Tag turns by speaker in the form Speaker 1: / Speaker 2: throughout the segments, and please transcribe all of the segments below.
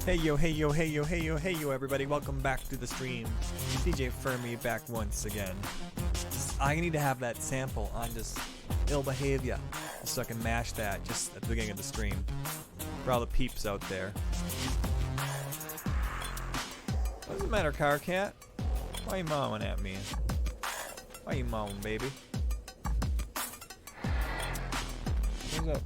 Speaker 1: Hey yo, hey yo, hey yo, hey yo, hey yo, everybody, welcome back to the stream. DJ Fermi back once again. I need to have that sample on just ill behavior so I can mash that just at the beginning of the stream for all the peeps out there. What's the matter, Car Cat? Why you mowing at me? Why you mowing, baby? What's up?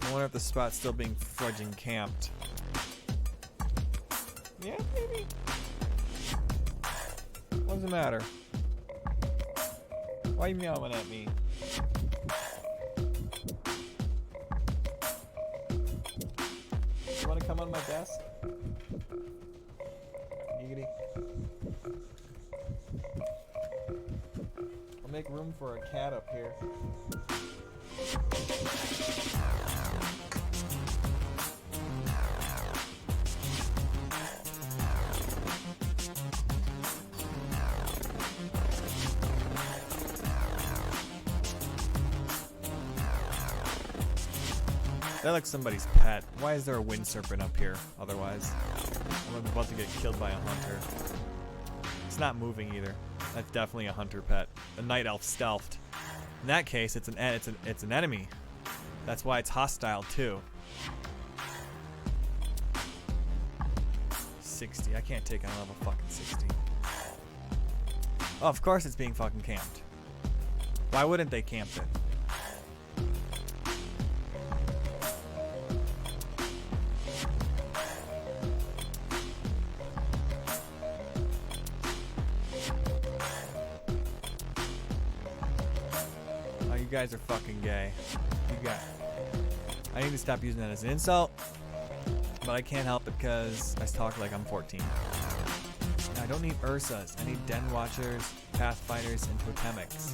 Speaker 1: I wonder if the spot's still being fudging camped. Yeah, maybe. What's the matter? Why you meowing at me? You wanna come on my desk? Giggity. I'll make room for a cat up here. That looks somebody's pet. Why is there a wind serpent up here otherwise? I'm about to get killed by a hunter. It's not moving either. That's definitely a hunter pet. A night elf stealthed. In that case, it's an enemy. That's why it's hostile too. 60. I can't take on a level fucking 60. Oh, of course it's being fucking camped. Why wouldn't they camp it? You guys are fucking gay. I need to stop using that as an insult, but I can't help it because I talk like I'm 14. Now, I don't need Ursas. I need Den Watchers, Pathfinders, and Totemics.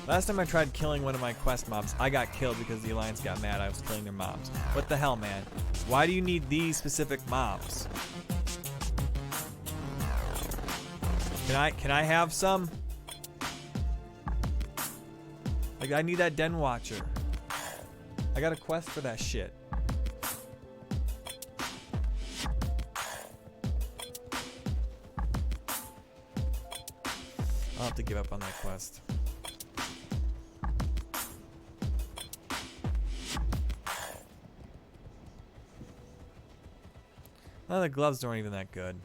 Speaker 1: Last time I tried killing one of my quest mobs, I got killed because the Alliance got mad I was killing their mobs. What the hell, man? Why do you need these specific mobs? Can I have some? Like, I need that Den Watcher. I got a quest for that shit. I'll have to give up on that quest. Oh, the gloves aren't even that good.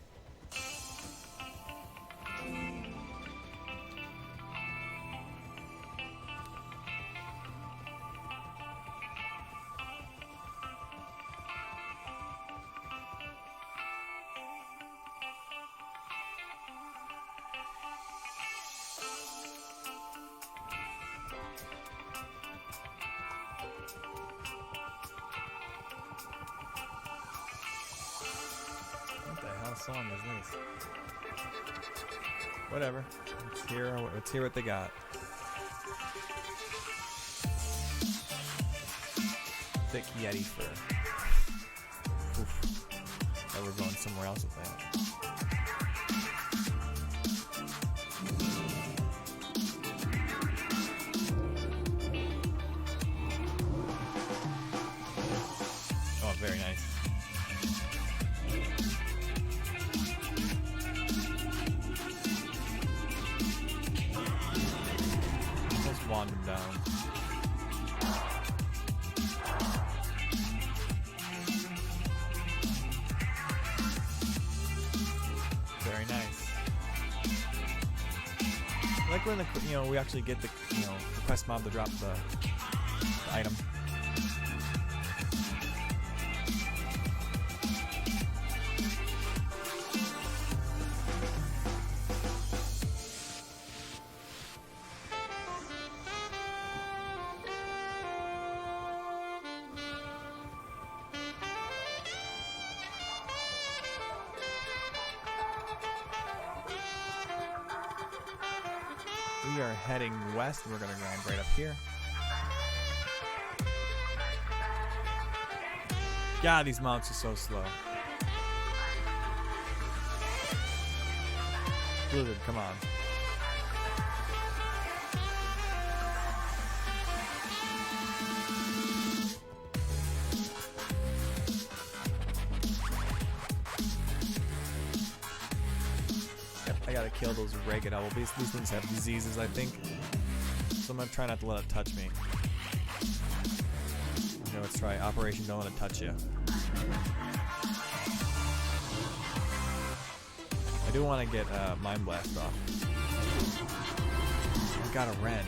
Speaker 1: Song is this? Whatever. Let's hear what they got. Thick Yeti fur. Oof. Thought we're going somewhere else with that. Oh, very nice. Wand him down. Very nice. I like when we actually get the the quest mob to drop the item. We are heading west. We're gonna grind right up here. God, these mounts are so slow. Blizzard, come on. I gotta kill those ragged owls. These things have diseases, I think. So I'm gonna try not to let it touch me. Okay, let's try Operation Don't Let It Touch You. I do want to get Mind Blast off. I got a rend.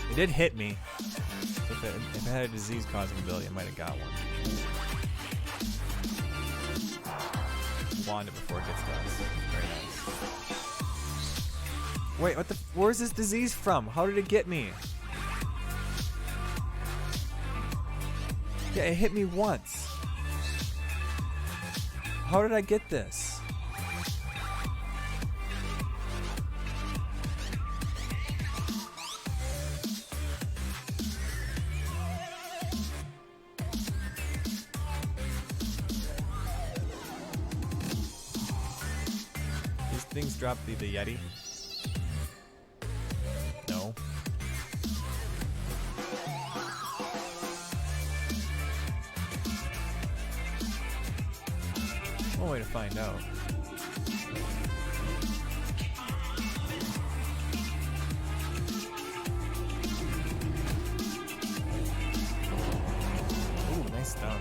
Speaker 1: It did hit me. If it had a disease-causing ability, I might have got one. Wand it before it gets to us. Very nice. Wait, what the? Where's this disease from? How did it get me? Yeah, it hit me once. How did I get this? Things drop the Yeti? No. One way to find out. Ooh, nice stun.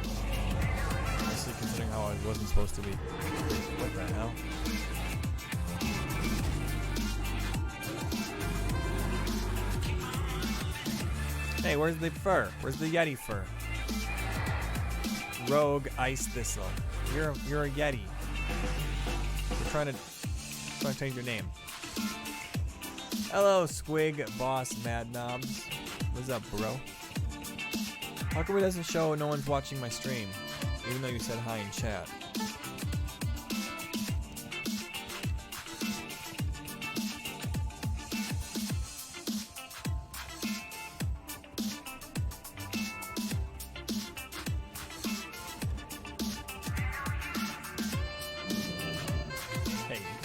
Speaker 1: Especially considering how I wasn't supposed to be. What the hell? Hey, where's the fur? Where's the Yeti fur? Rogue Ice Thistle. You're a Yeti. You're trying to change your name. Hello, Squig Boss Mad Knobs. What's up, bro? How come it doesn't show no one's watching my stream, even though you said hi in chat?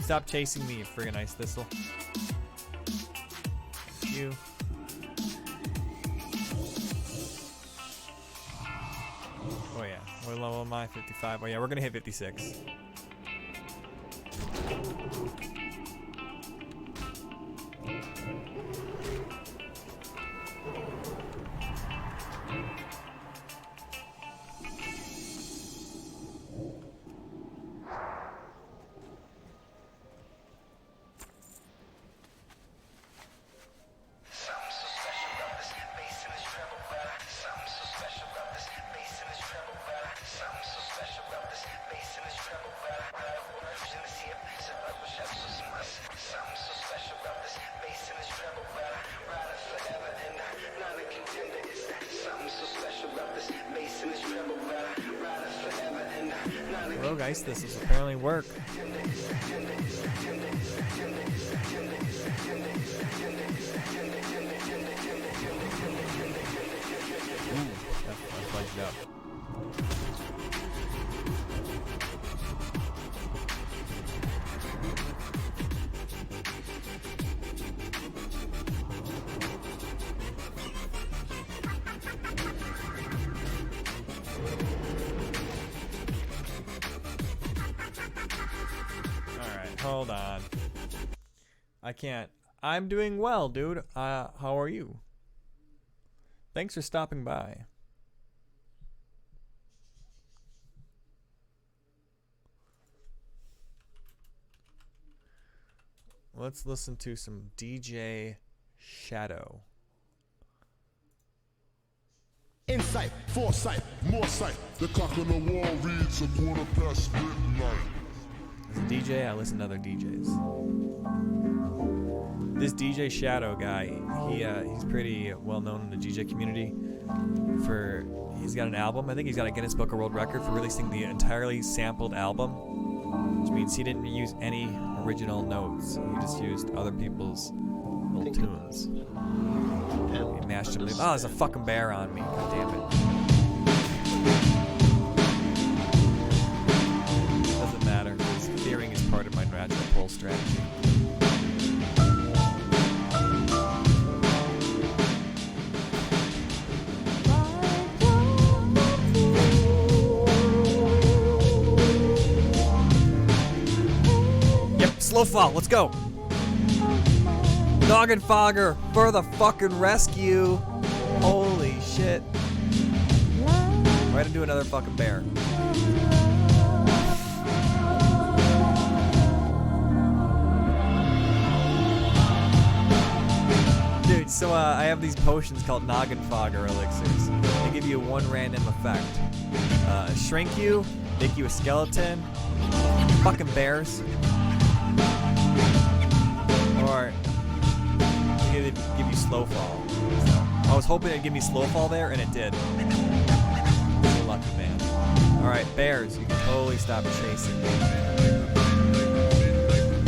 Speaker 1: Stop chasing me, you friggin' Ice Thistle. You. Oh yeah, what level am I? 55. Oh yeah, we're gonna hit 56. Rogue Ice Thistles apparently work. Ooh, that fudged up. Hold on. I can't. I'm doing well, dude. How are you? Thanks for stopping by. Let's listen to some DJ Shadow.
Speaker 2: Insight, foresight, more sight. The clock on the wall reads midnight.
Speaker 1: As a DJ, I listen to other DJs. This DJ Shadow guy, he's pretty well known in the DJ community. He's got an album. I think he's got a Guinness Book of World Record for releasing the entirely sampled album, which means he didn't use any original notes. He just used other people's little tunes. He mashed them. Oh, there's a fucking bear on me. God damn it. Doesn't matter. Steering is part of my natural pull strategy. Yep, slow fall. Let's go. Noggin Fogger for the fucking rescue. Holy shit. Right into another fucking bear. Dude, so I have these potions called Noggin Fogger elixirs. They give you one random effect. Shrink you, make you a skeleton, fucking bears. Or give you slow fall. So, I was hoping it'd give me slow fall there, and it did. So lucky, man. Alright, bears, you can totally stop chasing me.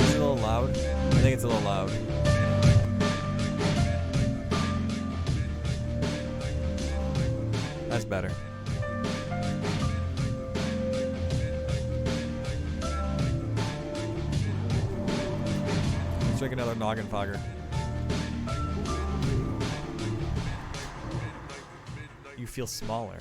Speaker 1: Is it a little loud? I think it's a little loud. That's better. Let's drink another Noggin Fogger. You feel smaller.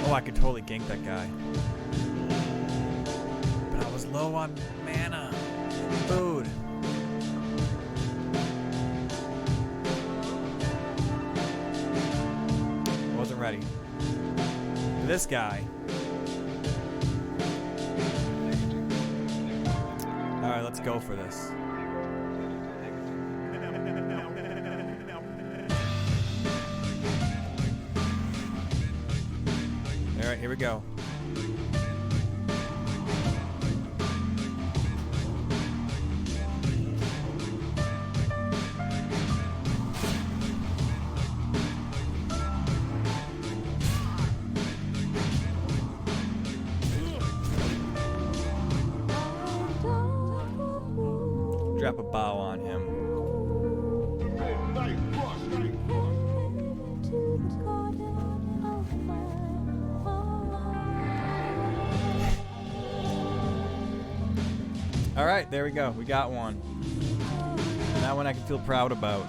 Speaker 1: Oh, I could totally gank that guy. But I was low on mana. Food. Wasn't ready. This guy. Alright, let's go for this. Alright, here we go. Drop a bow on him. Alright, there we go. We got one. That one I can feel proud about.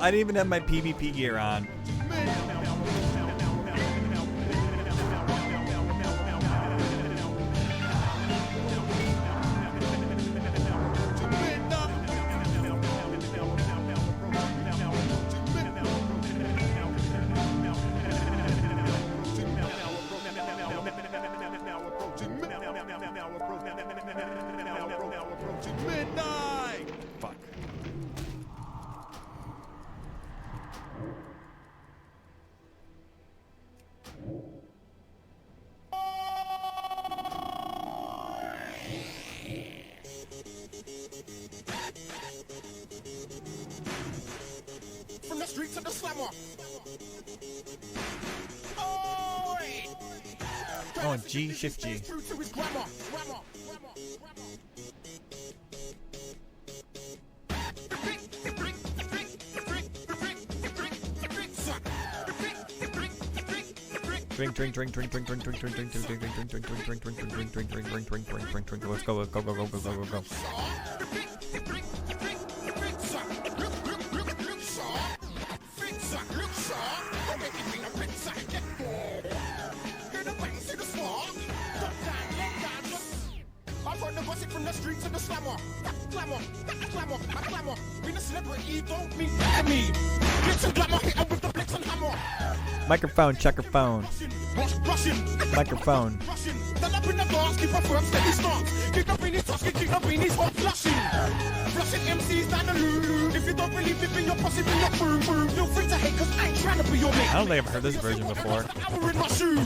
Speaker 1: I didn't even have my PvP gear on. Fuck.
Speaker 3: From the streets of the slammer.
Speaker 1: Oh, G, shift G. Drink. Let's go.
Speaker 3: From the streets of the slammer. Glamour, glamour, glamour. Being a celebrity don't mean that to me. Glitz and glamour, hit 'em with the blitz and hammer.
Speaker 1: Microphone, check your phone.
Speaker 3: Russian,
Speaker 1: Microphone.
Speaker 3: Russian. Stand up in the dance, keep a firm steady stance. Keep the beanies touching, keep the beanies hot flushing. Flushing MCs down the loo. If you don't believe it, bring your posse, bring your boom boom. Feel free to hate, cause I ain't trying to be your mate.
Speaker 1: I don't think I've heard this version before.
Speaker 3: Hour in my shoe.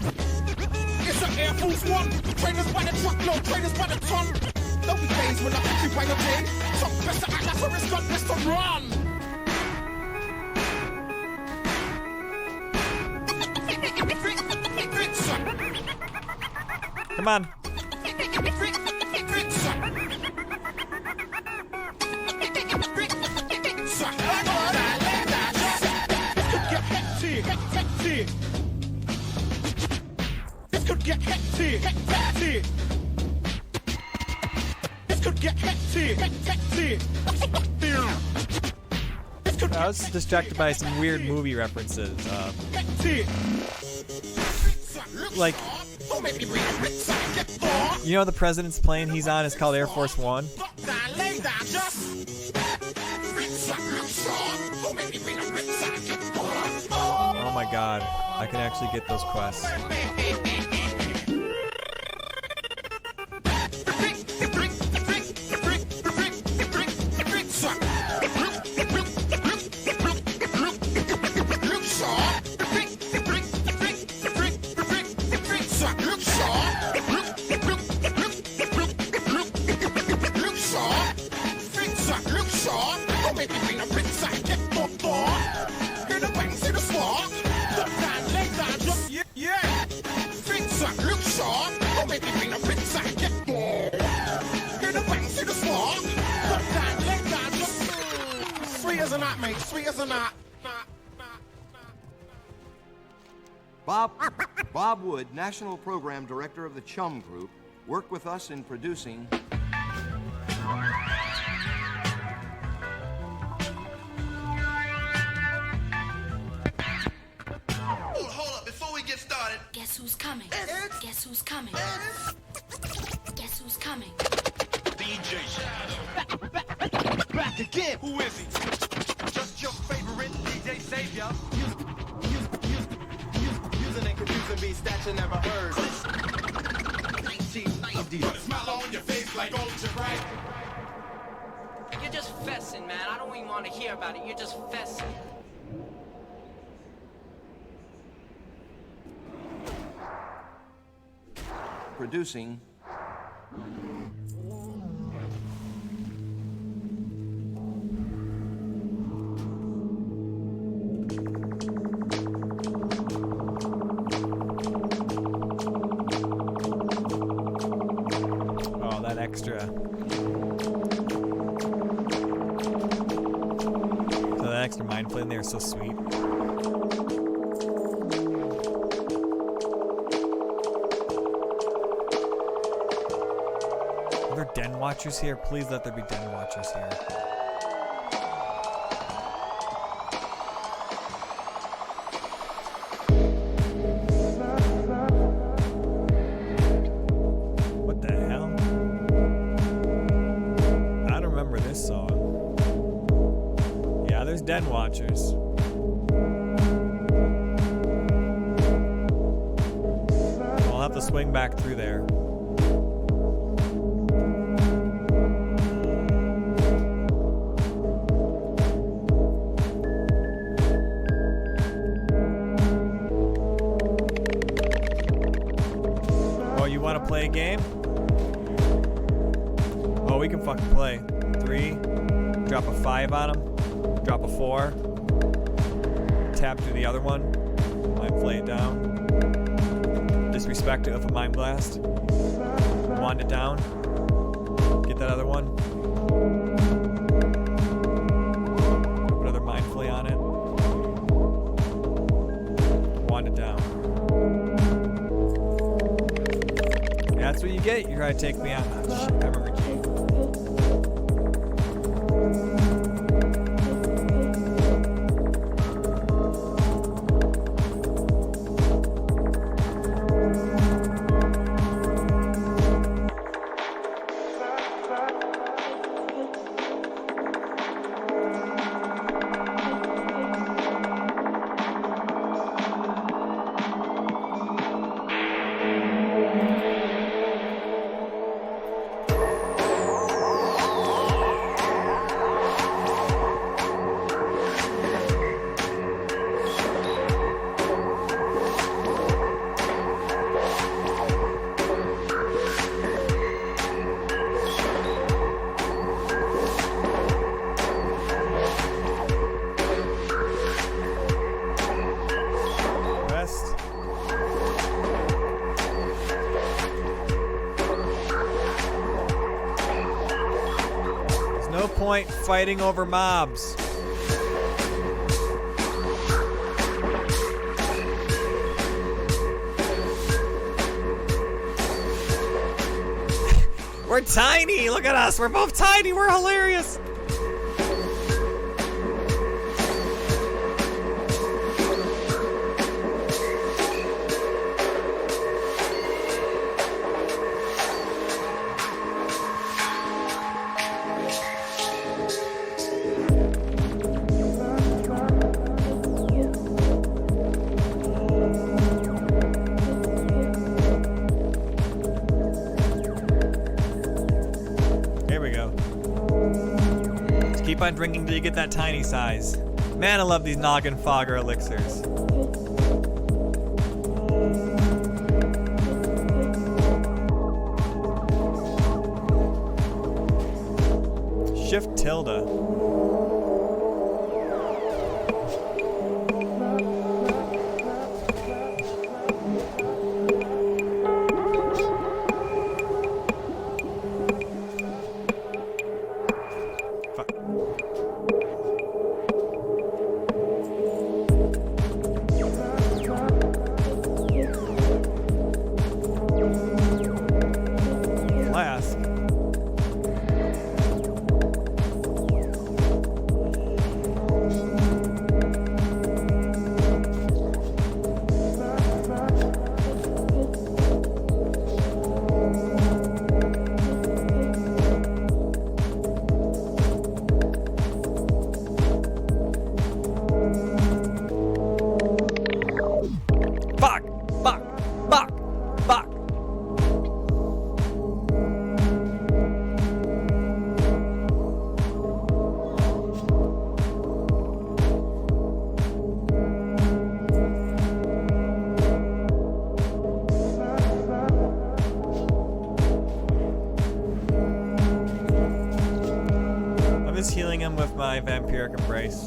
Speaker 3: It's an Air Force One. Trainers by the truckload, trainers by the ton. There'll be days when I put you by your day. Top best to act like Forrest Gump, best to run.
Speaker 1: Come on.
Speaker 3: This could get hectic, hectic. This could get hectic, hectic.
Speaker 1: I was distracted by some weird movie references. Like, you know the president's plane he's on is called Air Force One? Oh my god, I can actually get those quests.
Speaker 3: Sweet as a nut, mate. Sweet as a nut.
Speaker 4: Bob Wood, National Program Director of the Chum Group, worked with us in producing...
Speaker 5: Hold up, before we get started.
Speaker 6: Guess who's coming? Guess who's coming? Guess who's coming?
Speaker 5: DJ back again. Who is he? Just your favorite DJ Savior. Using and confusing beats that you never heard. 1990.
Speaker 3: Put a smile on your face like Ultra Right.
Speaker 7: You're just fessing, man. I don't even want to hear about it. You're just fessing.
Speaker 4: Producing...
Speaker 1: Oh, that extra. So that extra mind flip in there is so sweet. Are there den watchers here? Please let there be den watchers here. What the hell? I don't remember this song. Yeah, there's den watchers. I'll have to swing back through there. You want to play a game? Oh, we can fucking play. 3, drop a 5 on him, drop a 4, tap to the other one, mind flay it down, disrespect it with a mind blast, wand it down, get that other one, put another mind flay on it, wand it down. That's what you get. You try to take me out. Shit, I remember G. point fighting over mobs. We're tiny! Look at us! We're both tiny! We're hilarious! Keep on drinking till you get that tiny size. Man, I love these noggin fogger elixirs. Shift tilde. Healing him with my vampiric embrace.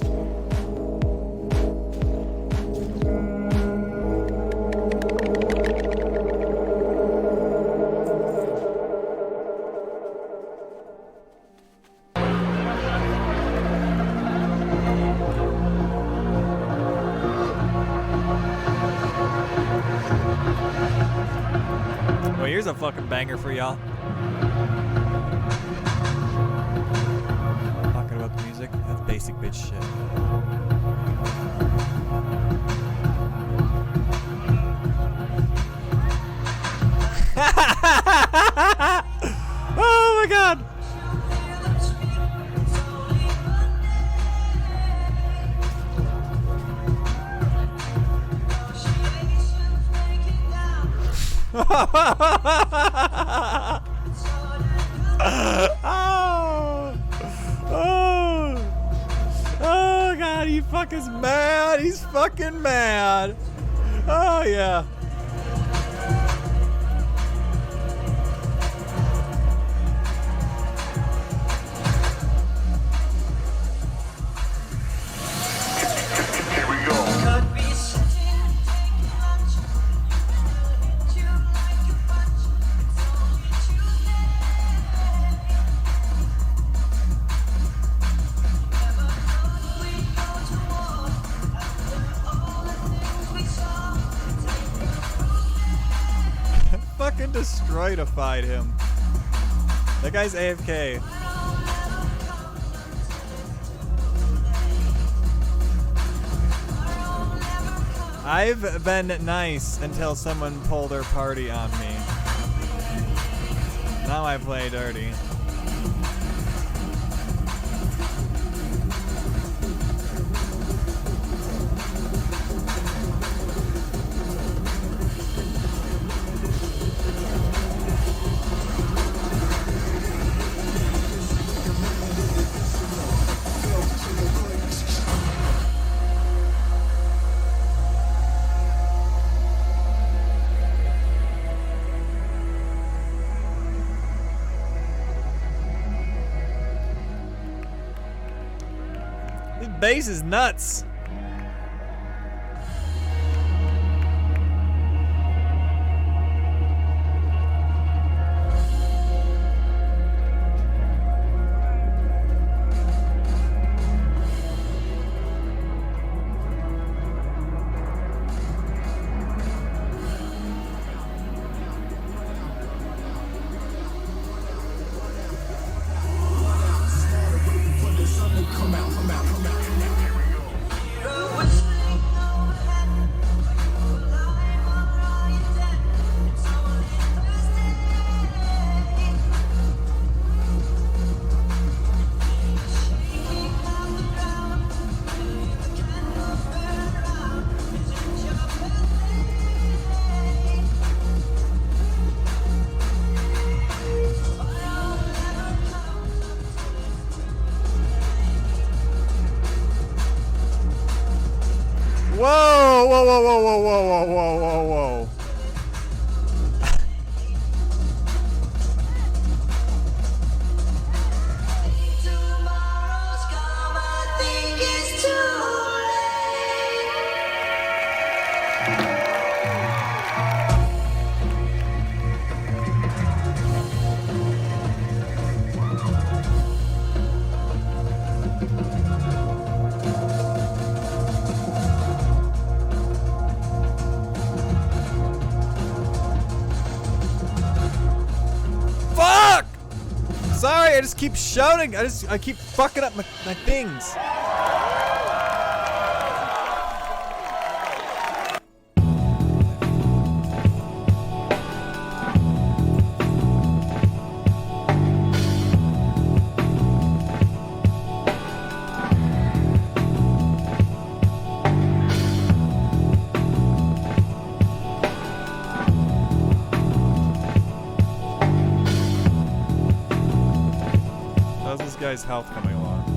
Speaker 1: Well, here's a fucking banger for y'all. That's basic bitch shit. Oh my god! Oh god, he fucking mad. He's fucking mad. Oh yeah.
Speaker 2: Here we go.
Speaker 1: Fucking destroyed-ified him. That guy's AFK. I've been nice until someone pulled their party on me. Now I play dirty. This bass is nuts. Whoa, whoa, whoa, whoa, whoa, whoa, whoa, whoa, whoa. Fuck! Sorry, I just keep shouting. I keep fucking up my things. How's this guy's health coming along?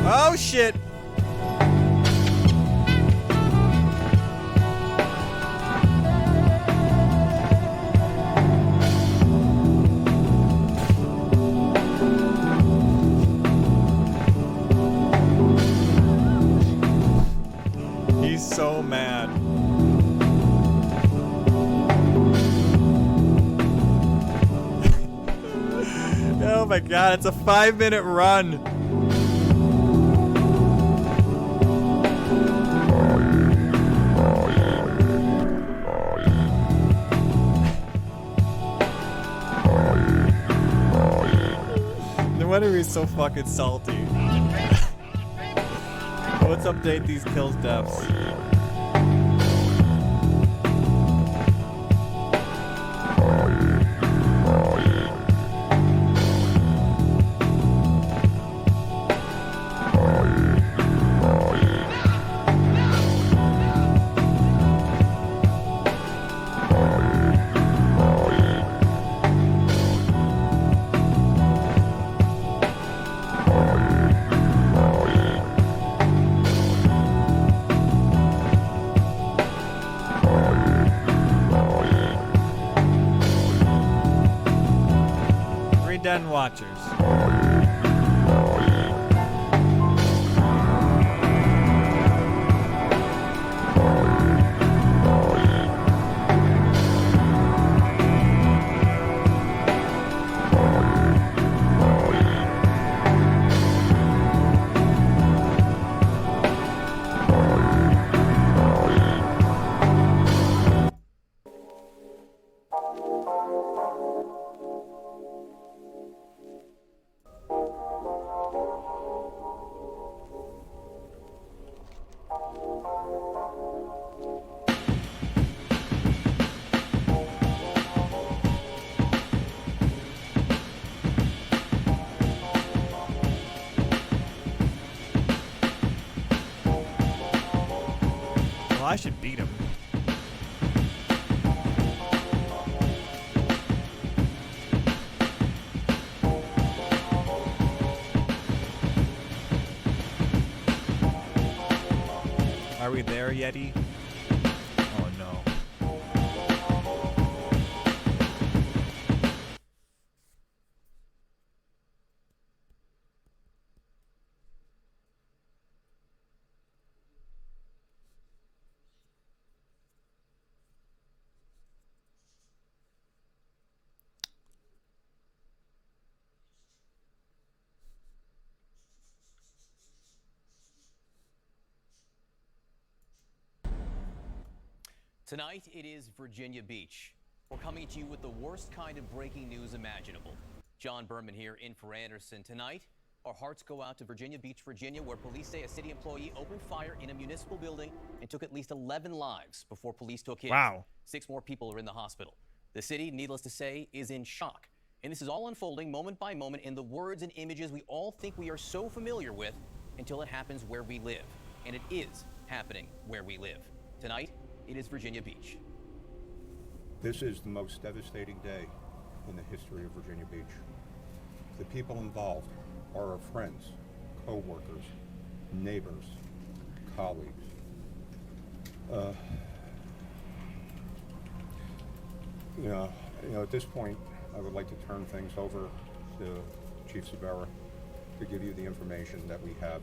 Speaker 1: Oh shit! He's so mad. Oh my god, it's a 5-minute run. No wonder he's so fucking salty. Let's update these kills deaths. Den watchers. Well, I should beat him. Are we there, Yeti?
Speaker 8: Tonight, it is Virginia Beach. We're coming to you with the worst kind of breaking news imaginable. John Berman here in for Anderson. Tonight, our hearts go out to Virginia Beach, Virginia, where police say a city employee opened fire in a municipal building and took at least 11 lives before police took his.
Speaker 1: Wow.
Speaker 8: 6 more people are in the hospital. The city, needless to say, is in shock. And this is all unfolding moment by moment in the words and images we all think we are so familiar with until it happens where we live. And it is happening where we live. Tonight, it is Virginia Beach.
Speaker 9: This is the most devastating day in the history of Virginia Beach. The people involved are our friends, co-workers, neighbors, colleagues. At this point, I would like to turn things over to Chief Sabera to give you the information that we have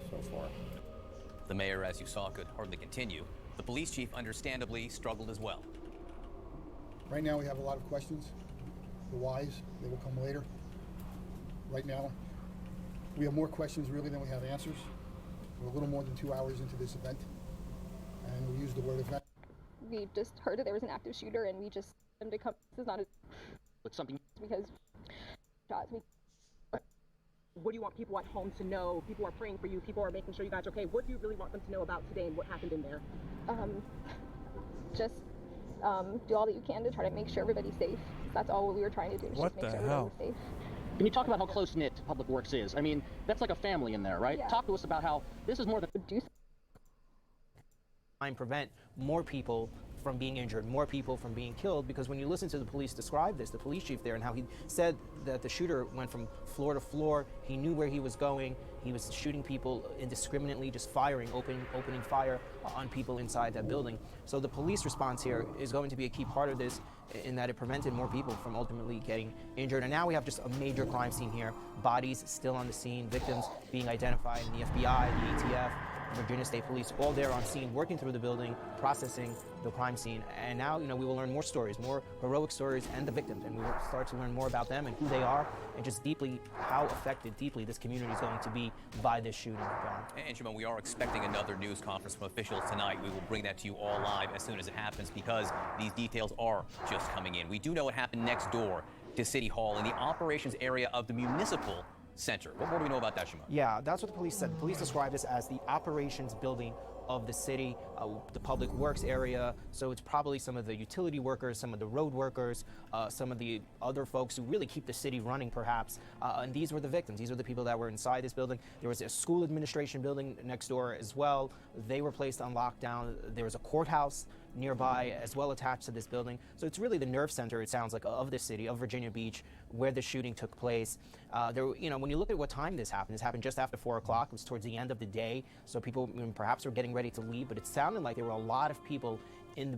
Speaker 9: so far.
Speaker 8: The mayor, as you saw, could hardly continue. The police chief, understandably, struggled as well.
Speaker 10: Right now, we have a lot of questions. The whys, they will come later. Right now, we have more questions really than we have answers. We're a little more than 2 hours into this event, and we use the word event.
Speaker 11: We just heard that there was an active shooter, and we just him to come. This is not a.
Speaker 12: It's something
Speaker 11: because shots.
Speaker 12: What do you want people at home to know? People are praying for you. People are making sure you guys are okay. What do you really want them to know about today and what happened in there?
Speaker 11: Just do all that you can to try to make sure everybody's safe. That's all we were trying to do.
Speaker 1: What
Speaker 11: just make
Speaker 1: the
Speaker 11: sure
Speaker 1: hell?
Speaker 11: everybody was safe.
Speaker 12: Can you talk about how close-knit Public Works is? I mean, that's like a family in there, right?
Speaker 11: Yeah.
Speaker 12: Talk to us about how this is more than...
Speaker 13: And prevent more people from being injured, more people from being killed, because when you listen to the police describe this, the police chief there, and how he said that the shooter went from floor to floor, he knew where he was going, he was shooting people indiscriminately, just opening fire on people inside that building. So the police response here is going to be a key part of this, in that it prevented more people from ultimately getting injured. And now we have just a major crime scene here, bodies still on the scene, victims being identified, and the FBI, the ATF, Virginia State Police, all there on scene, working through the building, processing the crime scene. And now, we will learn more stories, more heroic stories, and the victims, and we will start to learn more about them and who they are, and just deeply how affected deeply this community is going to be by this shooting.
Speaker 8: And Shimon, we are expecting another news conference from officials tonight. We will bring that to you all live as soon as it happens, because these details are just coming in. We do know what happened next door to City Hall in the operations area of the municipal center. What more do we know about that, Shimon?
Speaker 13: Yeah, that's what the police said. The police described this as the operations building of the city, the public works area. So it's probably some of the utility workers, some of the road workers, some of the other folks who really keep the city running, perhaps. And these were the victims. These were the people that were inside this building. There was a school administration building next door as well. They were placed on lockdown. There was a courthouse nearby as well attached to this building. So it's really the nerve center, it sounds like, of the city, of Virginia Beach, where the shooting took place. When you look at what time this happened just after 4 o'clock. It was towards the end of the day. So people perhaps were getting ready to leave, but it sounded like there were a lot of people in the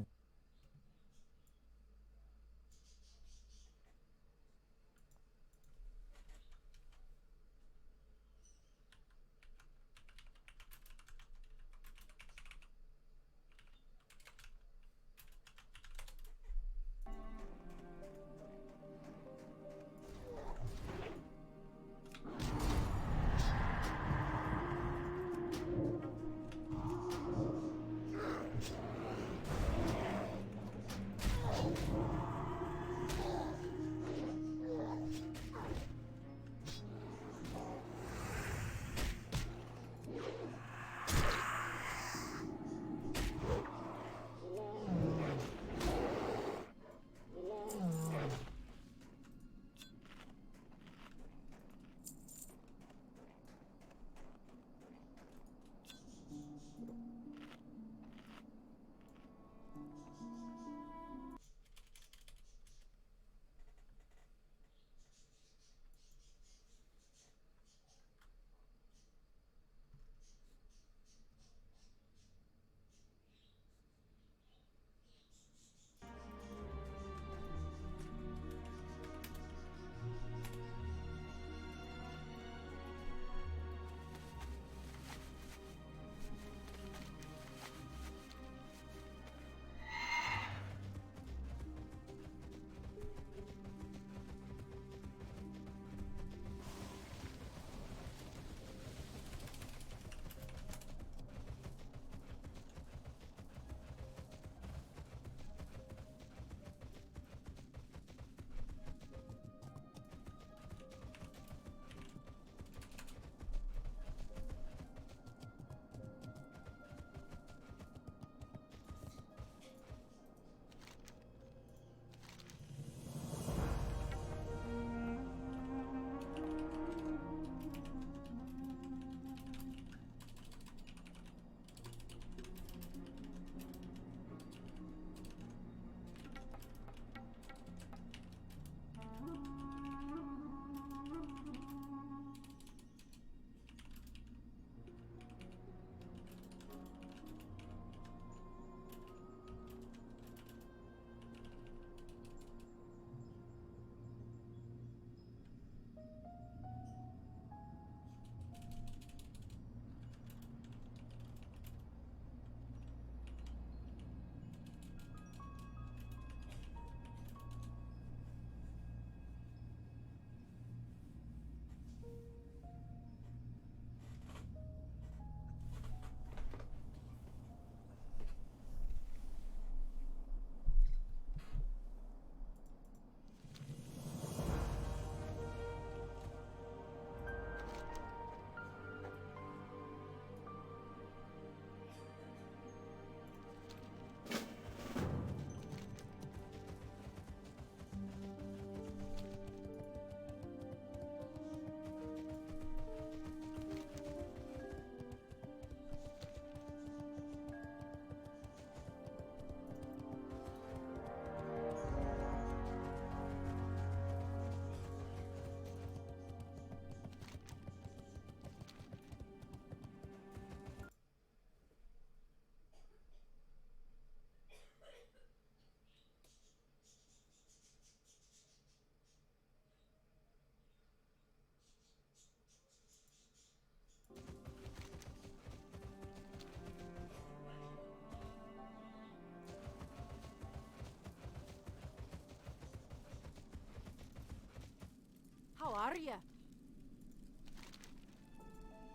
Speaker 14: are you?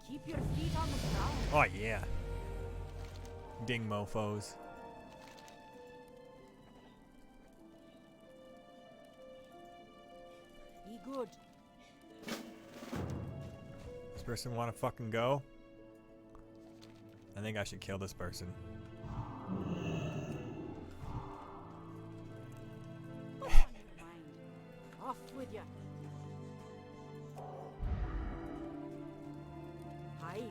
Speaker 14: Keep your feet on the ground.
Speaker 1: Oh yeah. Ding mofos.
Speaker 14: Be good.
Speaker 1: This person wanna fucking go? I think I should kill this person.
Speaker 14: Off with you. Hi.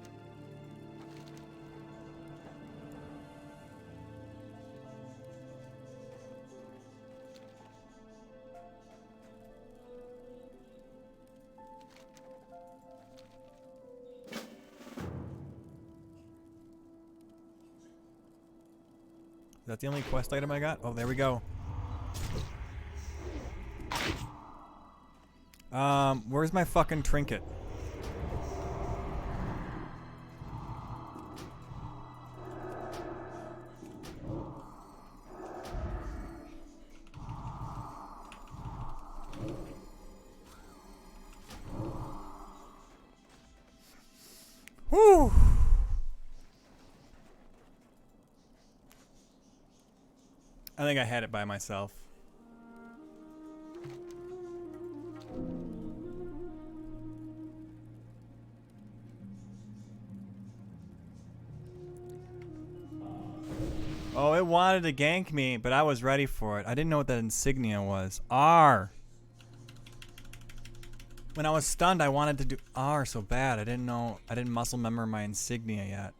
Speaker 1: Is that the only quest item I got? Oh, there we go. Where's my fucking trinket? Whew! I think I had it by myself. Oh, it wanted to gank me, but I was ready for it. I didn't know what that insignia was. R. When I was stunned, I wanted to do R so bad. I didn't know. I didn't muscle memory my insignia yet.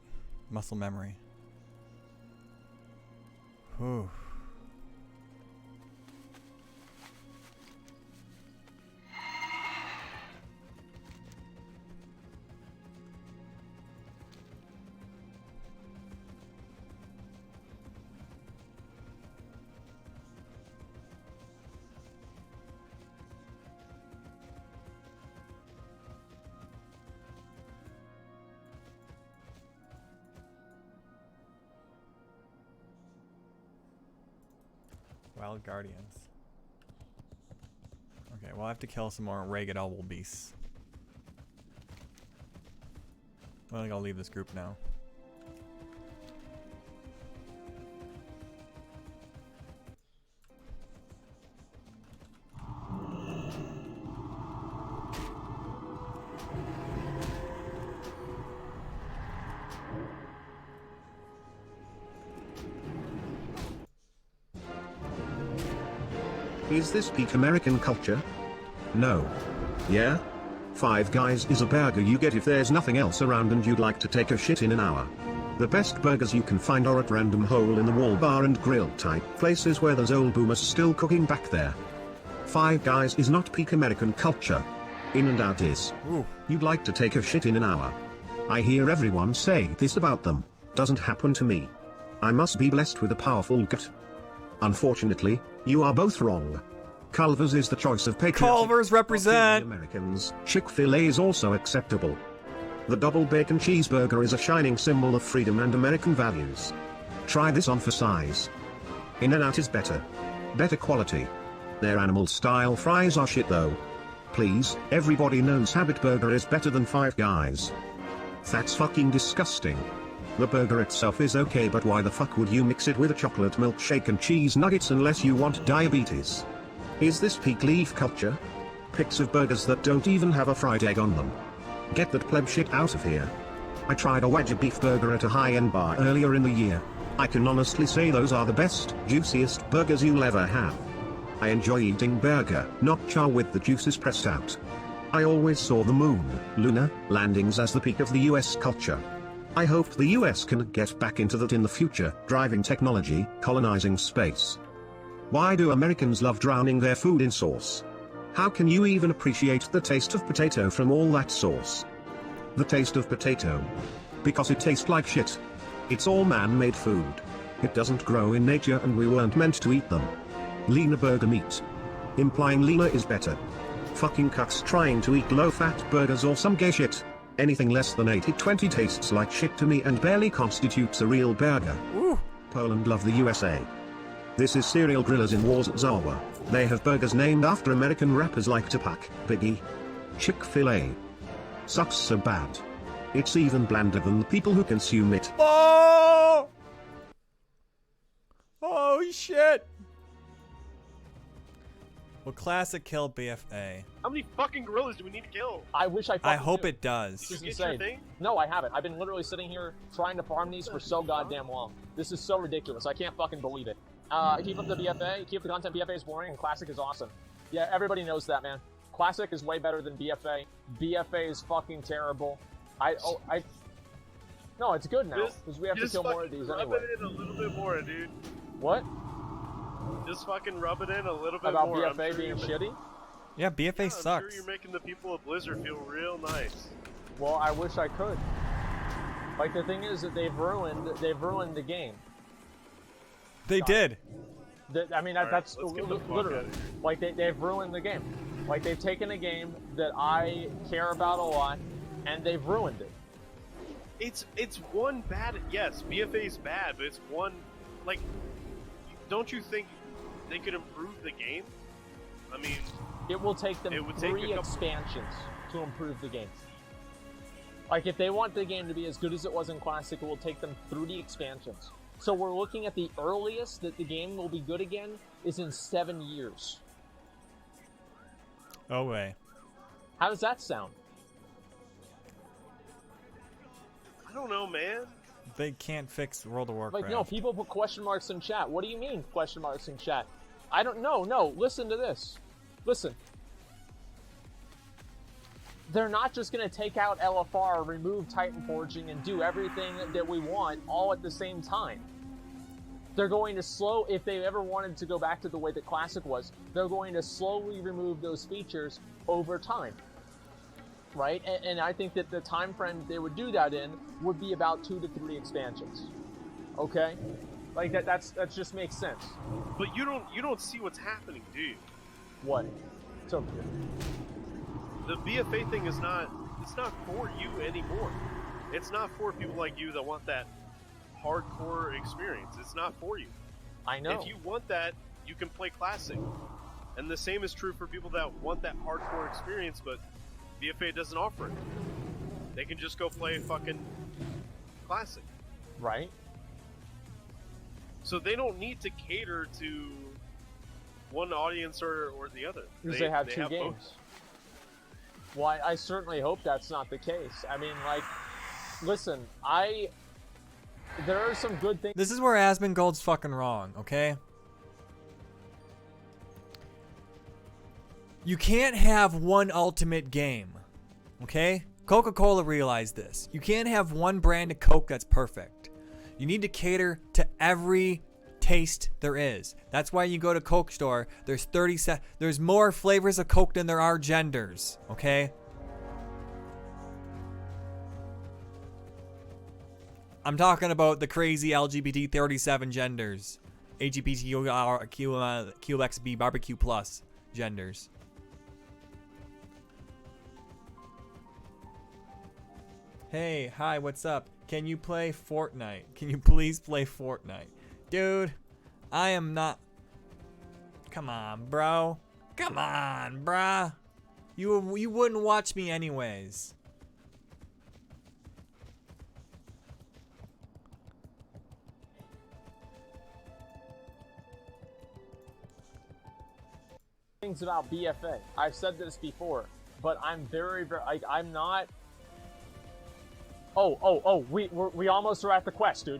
Speaker 1: Muscle memory. Whew. Wild Guardians. Okay, well I have to kill some more ragged owl beasts. I think I'll leave this group now.
Speaker 15: Is this peak American culture? No. Yeah? Five Guys is a burger you get if there's nothing else around and you'd like to take a shit in an hour. The best burgers you can find are at random hole-in-the-wall bar and grill type places where there's old boomers still cooking back there. Five Guys is not peak American culture. In and Out is.
Speaker 1: Ooh.
Speaker 15: You'd like to take a shit in an hour. I hear everyone say this about them. Doesn't happen to me. I must be blessed with a powerful gut. Unfortunately, you are both wrong. Culver's is the choice of patriotic
Speaker 1: Culver's represent
Speaker 15: Americans. Chick-fil-A is also acceptable. The double bacon cheeseburger is a shining symbol of freedom and American values. Try this on for size. In-N-Out is better. Better quality. Their animal-style fries are shit though. Please, everybody knows Habit Burger is better than Five Guys. That's fucking disgusting. The burger itself is okay, but why the fuck would you mix it with a chocolate milkshake and cheese nuggets unless you want diabetes? Is this peak leaf culture? Pics of burgers that don't even have a fried egg on them. Get that pleb shit out of here. I tried a Wagyu beef burger at a high-end bar earlier in the year. I can honestly say those are the best, juiciest burgers you'll ever have. I enjoy eating burger, not chow with the juices pressed out. I always saw the moon, lunar, landings as the peak of the US culture. I hope the US can get back into that in the future, driving technology, colonizing space. Why do Americans love drowning their food in sauce? How can you even appreciate the taste of potato from all that sauce? The taste of potato. Because it tastes like shit. It's all man-made food. It doesn't grow in nature and we weren't meant to eat them. Leaner burger meat. Implying leaner is better. Fucking cucks trying to eat low-fat burgers or some gay shit. Anything less than 80-20 tastes like shit to me and barely constitutes a real burger.
Speaker 1: Ooh.
Speaker 15: Poland love the USA. This is Serial Grillers in Warsaw. They have burgers named after American rappers like Tupac, Biggie. Chick-fil-A. Sucks so bad. It's even blander than the people who consume it.
Speaker 1: Oh! Oh shit! Will Classic kill BFA?
Speaker 16: How many fucking gorillas do we need to kill?
Speaker 17: I wish I.
Speaker 1: I hope it does.
Speaker 17: This is
Speaker 16: Get your
Speaker 17: insane.
Speaker 16: thing?
Speaker 17: No, I haven't. I've been literally sitting here trying to farm these for so goddamn long. This is so ridiculous. I can't fucking believe it. Keep up the BFA. Keep the content. BFA is boring and Classic is awesome. Yeah, everybody knows that, man. Classic is way better than BFA. BFA is fucking terrible. No, it's good now because we have to kill more of these anyway.
Speaker 16: Rub it in a little bit more, dude.
Speaker 17: What?
Speaker 16: Just fucking rub it in a little bit
Speaker 17: About
Speaker 16: more.
Speaker 17: BFA being shitty?
Speaker 1: Yeah, BFA
Speaker 16: I'm
Speaker 1: sucks.
Speaker 16: sure you're making the people of Blizzard feel real nice.
Speaker 17: Well, I wish I could. Like the thing is that they've ruined the game.
Speaker 1: They did.
Speaker 17: I mean, that's literally like they've ruined the game. Like they've taken a game that I care about a lot, and they've ruined it.
Speaker 16: It's one bad. Yes, BFA is bad, but it's one. Like, don't you think they could improve the game? I mean,
Speaker 17: it will take them 3 expansions to improve the game. Like, if they want the game to be as good as it was in Classic, it will take them 3 expansions. So we're looking at the earliest that the game will be good again is in 7 years.
Speaker 1: Oh way.
Speaker 17: How does that sound?
Speaker 16: I don't know, man.
Speaker 1: They can't fix World of Warcraft.
Speaker 17: Like, no, people put question marks in chat. What do you mean, question marks in chat? I don't know. No, listen to this. Listen. They're not just going to take out LFR, remove Titan Forging, and do everything that we want all at the same time. They're going to if they ever wanted to go back to the way that Classic was, they're going to slowly remove those features over time. Right? And I think that the time frame they would do that in would be about 2 to 3 expansions. Okay? Like that just makes sense.
Speaker 16: But you don't see what's happening, do you?
Speaker 17: What? So
Speaker 16: the BFA thing it's not for you anymore. It's not for people like you that want that hardcore experience. It's not for you.
Speaker 17: I know.
Speaker 16: If you want that, you can play Classic. And the same is true for people that want that hardcore experience, but BFA doesn't offer it. They can just go play fucking Classic.
Speaker 17: Right.
Speaker 16: So they don't need to cater to one audience or the other.
Speaker 17: Because they have 2
Speaker 16: both.
Speaker 17: games. Well, I certainly hope that's not the case. I mean, like, listen, there are some good things.
Speaker 1: This is where Asmongold's fucking wrong, okay? You can't have one ultimate game, okay? Coca-Cola realized this. You can't have one brand of Coke that's perfect. You need to cater to every taste there is. That's why you go to Coke store, there's more flavors of Coke than there are genders, okay? I'm talking about the crazy LGBT 37 genders. LGBTQXB barbecue plus genders. Hey, hi, what's up? Can you play Fortnite? Can you please play Fortnite? Dude, I am not... Come on, bro. Come on, bruh. You wouldn't watch me anyways.
Speaker 17: Things about BFA. I've said this before, but I'm very, I'm not... Oh, we almost are at the quest, dude.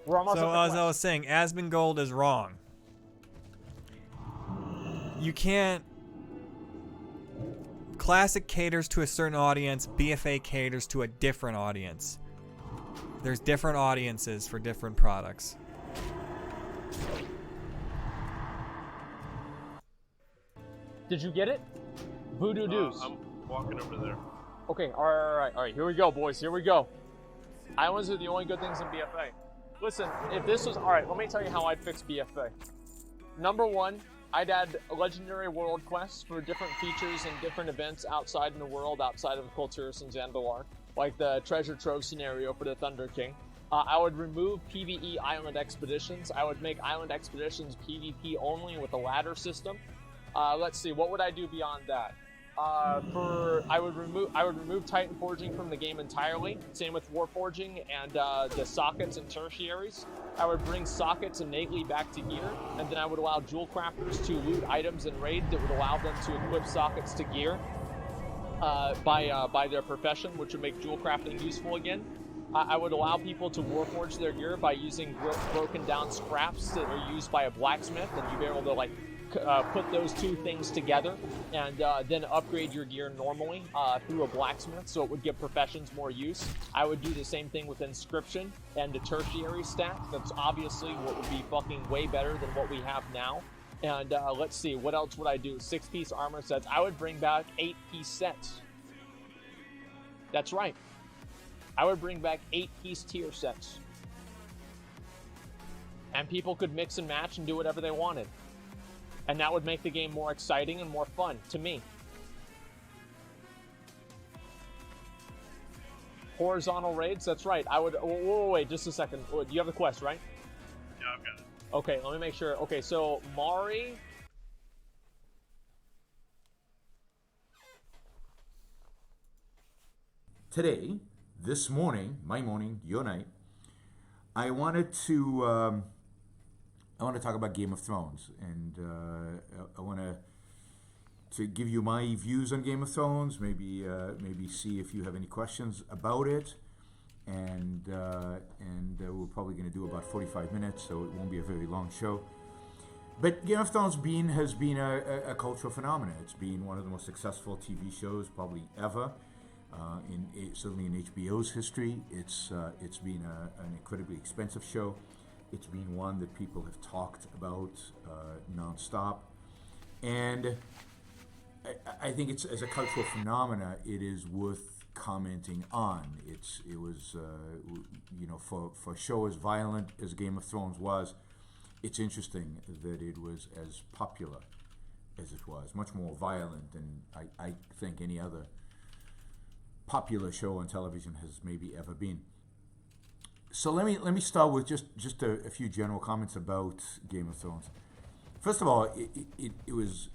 Speaker 17: We're almost at the quest.
Speaker 1: So, as I was saying, Asmongold is wrong. You can't... Classic caters to a certain audience, BFA caters to a different audience. There's different audiences for different products.
Speaker 17: Did you get it? Voodoo Deuce.
Speaker 16: I'm walking over there.
Speaker 17: Okay, alright, here we go, boys, here we go. Islands are the only good things in BFA. Listen, if this was, alright, let me tell you how I'd fix BFA. Number 1, I'd add legendary world quests for different features and different events outside in the world, outside of Kulturis and Zandalar, like the treasure trove scenario for the Thunder King. I would remove PvE island expeditions. I would make island expeditions PvP only with a ladder system. Let's see, what would I do beyond that? I would remove Titan Forging from the game entirely. Same with War Forging and the sockets and tertiaries. I would bring sockets innately back to gear, and then I would allow jewel crafters to loot items in raid that would allow them to equip sockets to gear by their profession, which would make jewel crafting useful again. I would allow people to warforge their gear by using broken down scraps that are used by a blacksmith, and you'd be able to like put those two things together and then upgrade your gear normally through a blacksmith, so it would give professions more use. I would do the same thing with inscription and a tertiary stack. That's obviously what would be fucking way better than what we have now. And let's see, what else would I do? 6-piece armor sets. I would bring back 8-piece sets. That's right. I would bring back 8-piece tier sets. And people could mix and match and do whatever they wanted. And that would make the game more exciting and more fun, to me. Horizontal raids, that's right. I would... Wait, just a second. You have the quest, right?
Speaker 16: Yeah, I've got it.
Speaker 17: Okay, let me make sure. Okay, so Mari...
Speaker 18: Today, this morning, my morning, your night, I wanted to talk about Game of Thrones, and I want to give you my views on Game of Thrones. Maybe see if you have any questions about it, and we're probably going to do about 45 minutes, so it won't be a very long show. But Game of Thrones has been a cultural phenomenon. It's been one of the most successful TV shows probably ever. Certainly in HBO's history, it's been an incredibly expensive show. It's been one that people have talked about nonstop, and I think it's, as a cultural phenomena, it is worth commenting on. It was for a show as violent as Game of Thrones was, it's interesting that it was as popular as it was, much more violent than I think any other popular show on television has maybe ever been. So let me start with just a few general comments about Game of Thrones. First of all, it was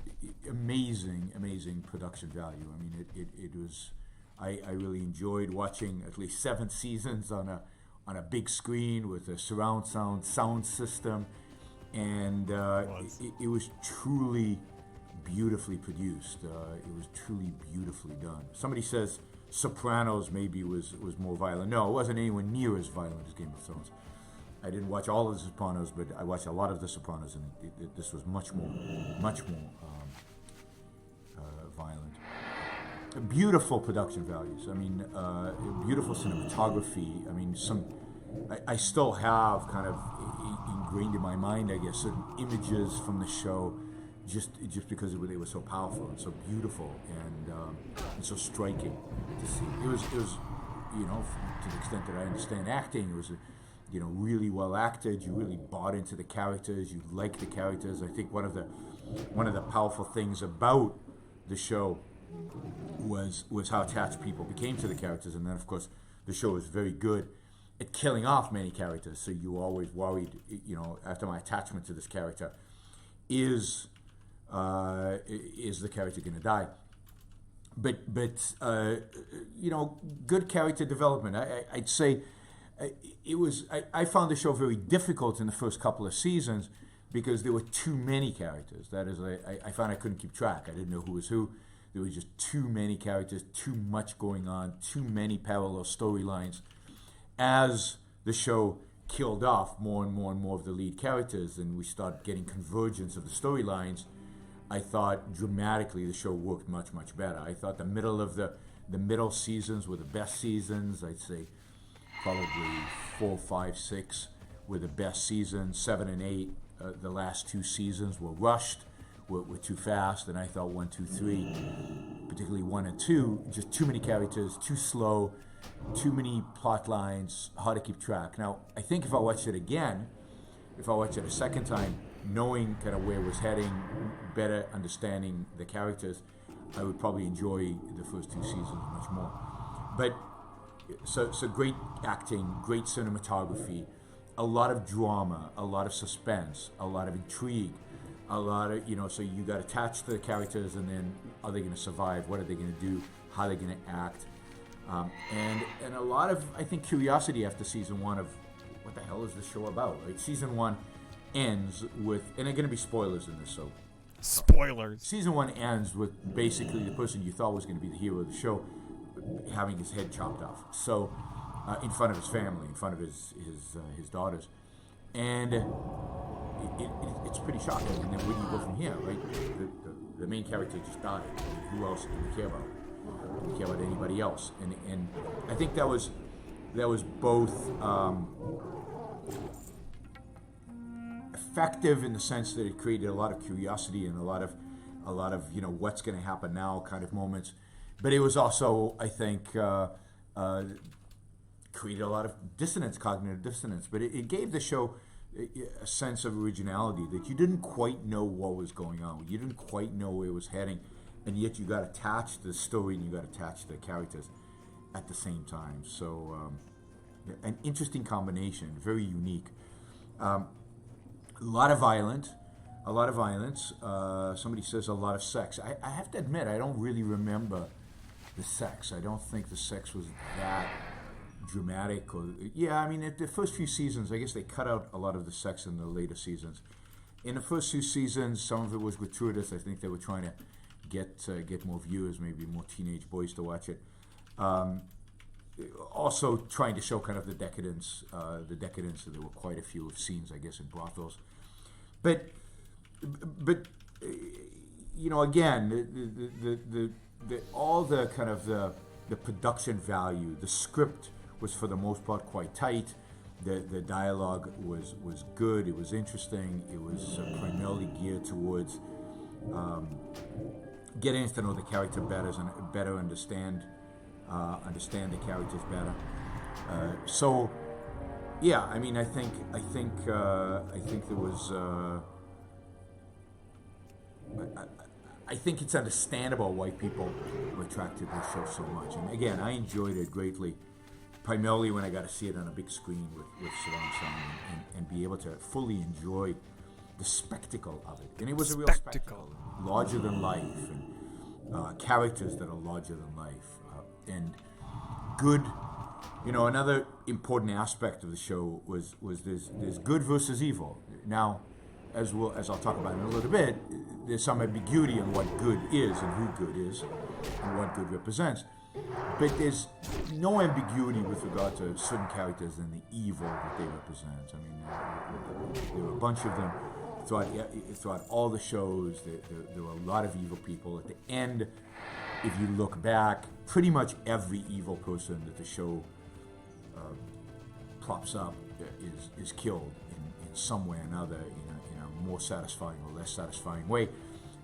Speaker 18: amazing production value. I mean, it was. I really enjoyed watching at least 7 seasons on a big screen with a surround sound system, and it was truly beautifully produced. It was truly beautifully done. Somebody says Sopranos maybe was more violent. No, it wasn't anywhere near as violent as Game of Thrones. I didn't watch all of The Sopranos, but I watched a lot of The Sopranos, and this was much more violent. Beautiful production values. I mean, beautiful cinematography. I mean, I still have kind of ingrained in my mind, I guess, certain images from the show, just because they were so powerful and so beautiful and so striking to see. It was to the extent that I understand acting, it was really well acted. You really bought into the characters. You liked the characters. I think one of the powerful things about the show was how attached people became to the characters, and then of course the show was very good at killing off many characters. So you were always worried, after my attachment to this character, is the character going to die? But good character development. I'd say it was. I found the show very difficult in the first couple of seasons because there were too many characters. That is, I found I couldn't keep track. I didn't know who was who. There was just too many characters, too much going on, too many parallel storylines. As the show killed off more and more of the lead characters, and we start getting convergence of the storylines, I thought dramatically the show worked much better. I thought the middle seasons were the best seasons. I'd say probably 4, 5, 6 were the best seasons. 7 and 8, the last 2 seasons were rushed, were too fast, and I thought 1, 2, 3, particularly 1 and 2, just too many characters, too slow, too many plot lines, hard to keep track. Now, I think if I watched it again, if I watched it a second time, knowing kind of where it was heading, better understanding the characters, I would probably enjoy the first 2 seasons much more. But so great acting, great cinematography, a lot of drama, a lot of suspense, a lot of intrigue, a lot of, so you got attached to the characters, and then are they going to survive? What are they going to do? How are they going to act? And a lot of, I think, curiosity after season 1 of what the hell is this show about? Right? Season 1 ends with, and there are going to be spoilers in this, so
Speaker 1: spoilers.
Speaker 18: Season 1 ends with basically the person you thought was going to be the hero of the show having his head chopped off. So in front of his family, in front of his daughters, and it's pretty shocking. And then where do you go from here, right? The main character just died. Who else do we care about? Do we care about anybody else? And I think that was both effective in the sense that it created a lot of curiosity and a lot of what's going to happen now kind of moments, but it was also, I think, created a lot of dissonance, cognitive dissonance. But it gave the show a sense of originality that you didn't quite know what was going on. You didn't quite know where it was heading, and yet you got attached to the story and you got attached to the characters at the same time. So an interesting combination, very unique. A lot of violence. Somebody says a lot of sex. I have to admit, I don't really remember the sex. I don't think the sex was that dramatic. The first few seasons, I guess they cut out a lot of the sex in the later seasons. In the first few seasons, some of it was gratuitous. I think they were trying to get more viewers, maybe more teenage boys to watch it. Also trying to show kind of the decadence. So there were quite a few scenes, I guess, in brothels. But again, all the kind of the production value, the script was for the most part quite tight. The dialogue was good. It was interesting. It was primarily geared towards getting to know the character better and better understand the characters better. I think it's understandable why people were attracted to the show so much. And again, I enjoyed it greatly, primarily when I got to see it on a big screen with surround sound and be able to fully enjoy the spectacle of it. And it was a real spectacle, larger than life, and characters that are larger than life, and good. Another important aspect of the show was there's good versus evil. Now, as I'll talk about in a little bit, there's some ambiguity in what good is and who good is and what good represents. But there's no ambiguity with regard to certain characters and the evil that they represent. I mean, there were a bunch of them throughout all the shows. There were a lot of evil people. At the end, if you look back, pretty much every evil person that the show props up is killed in some way or another, in a more satisfying or less satisfying way.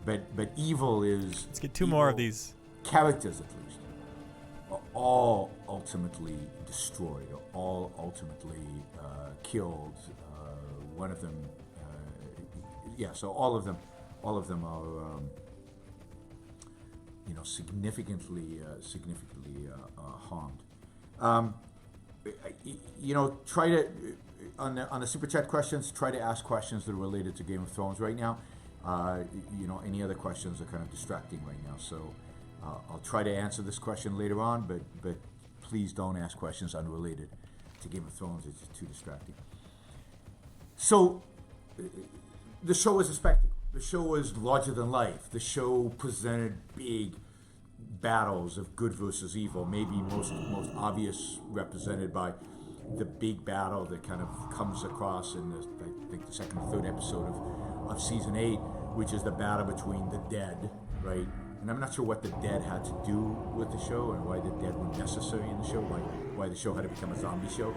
Speaker 18: But evil is...
Speaker 1: Let's get two more of these.
Speaker 18: Characters, at least, are all ultimately destroyed, or all ultimately killed. One of them... so all of them are... significantly harmed. Try to on the super chat questions. Try to ask questions that are related to Game of Thrones right now. Any other questions are kind of distracting right now. So I'll try to answer this question later on, but please don't ask questions unrelated to Game of Thrones. It's too distracting. So the show was a spectacle. The show was larger than life. The show presented big battles of good versus evil, maybe most obvious represented by the big battle that kind of comes across in I think the second or third episode of season 8, which is the battle between the dead, right? And I'm not sure what the dead had to do with the show and why the dead were necessary in the show, why the show had to become a zombie show.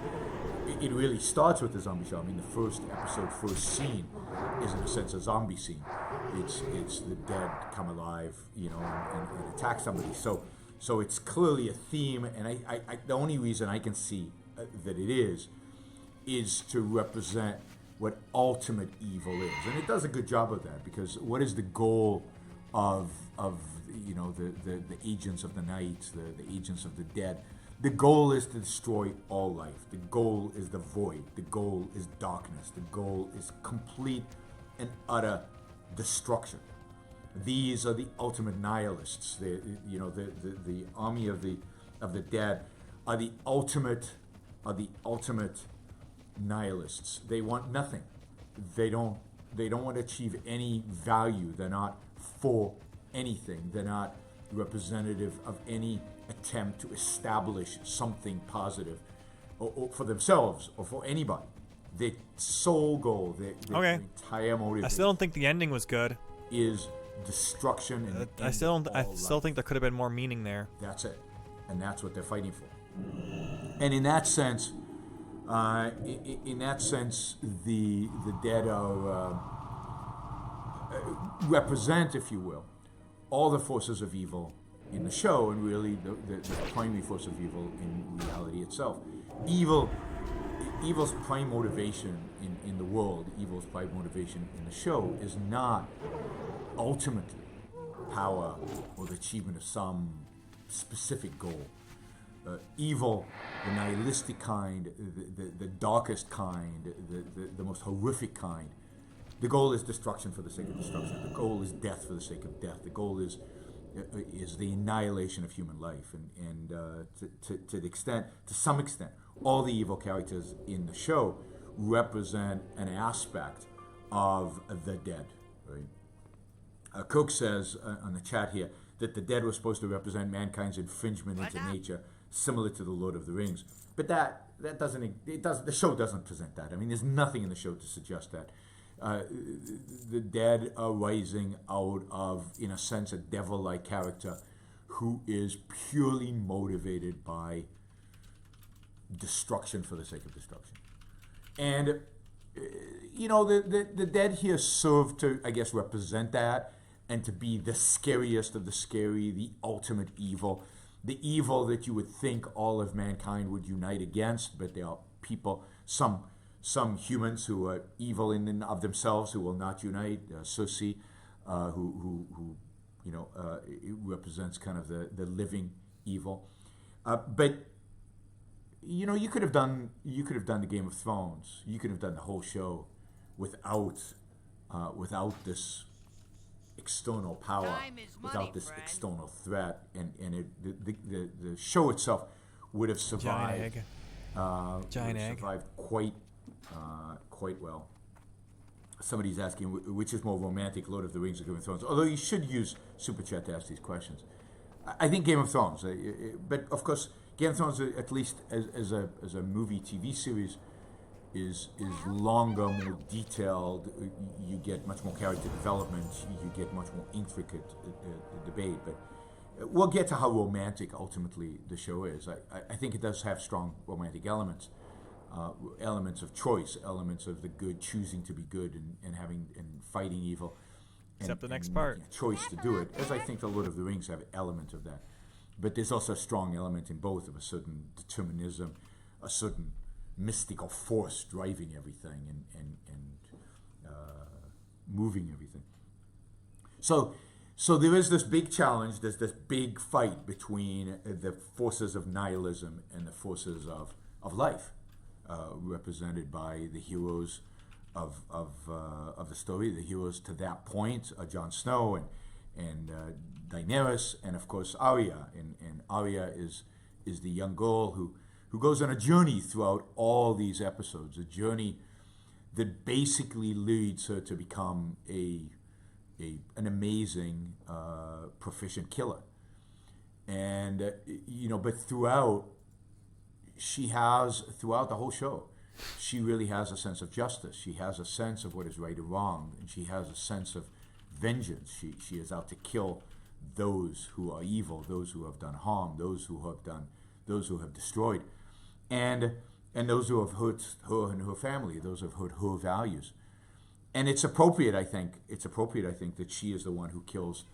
Speaker 18: It really starts with the zombie show. I mean, the first scene is in a sense a zombie scene. It's the dead come alive, and attack somebody. So it's clearly a theme, and I the only reason I can see that it is to represent what ultimate evil is, and it does a good job of that, because what is the goal of the agents of the night, the agents of the dead? The goal is to destroy all life. The goal is the void. The goal is darkness. The goal is complete and utter destruction. These are the ultimate nihilists. The army of the dead are the ultimate nihilists. They want nothing. They don't want to achieve any value. They're not for anything. They're not representative of any attempt to establish something positive or for themselves or for anybody. Their sole goal, their entire motivation.
Speaker 1: I still don't think the ending was good.
Speaker 18: Is destruction. And
Speaker 1: I still think there could have been more meaning there.
Speaker 18: That's it, and that's what they're fighting for. And in that sense, the dead are represent, if you will, all the forces of evil in the show, and really the primary force of evil in reality itself. Evil's prime motivation in the world, evil's prime motivation in the show is not ultimately power or the achievement of some specific goal. Evil, the nihilistic kind, the darkest kind, the most horrific kind, the goal is destruction for the sake of destruction. The goal is death for the sake of death. The goal is the annihilation of human life. And to some extent, all the evil characters in the show represent an aspect of the dead. Right? Cook says on the chat here that the dead were supposed to represent mankind's infringement into nature, similar to the Lord of the Rings. But that doesn't. The show doesn't present that. I mean, there's nothing in the show to suggest that. The dead are rising out of, in a sense, a devil-like character who is purely motivated by destruction for the sake of destruction. And, the dead here serve to, I guess, represent that and to be the scariest of the scary, the ultimate evil, the evil that you would think all of mankind would unite against, but there are people, some humans who are evil in and of themselves who will not unite. Susi, who represents kind of the living evil. But you could have done the Game of Thrones. You could have done the whole show without this external power, without this external threat, and the show itself would have survived.
Speaker 1: Giant egg.
Speaker 18: Survived quite well. Somebody's asking which is more romantic, Lord of the Rings or Game of Thrones. Although you should use Super Chat to ask these questions. I think Game of Thrones, but of course Game of Thrones, at least as a movie TV series, is longer, more detailed. You get much more character development. You get much more intricate debate. But we'll get to how romantic ultimately the show is. I think it does have strong romantic elements. Elements of choice, elements of the good choosing to be good and fighting evil.
Speaker 1: Except the next part.
Speaker 18: Choice to do it, as I think the Lord of the Rings have an element of that. But there's also a strong element in both of a certain determinism, a certain mystical force driving everything and moving everything. So there is this big challenge, there's this big fight between the forces of nihilism and the forces of life. Represented by the heroes of the story, the heroes to that point, Jon Snow and Daenerys, and of course Arya. And Arya is the young girl who goes on a journey throughout all these episodes, a journey that basically leads her to become an amazing, proficient killer. And but throughout the whole show, she really has a sense of justice. She has a sense of what is right or wrong, and she has a sense of vengeance. She is out to kill those who are evil, those who have done harm, those who have destroyed, and those who have hurt her and her family, those who have hurt her values. And it's appropriate, I think, that she is the one who kills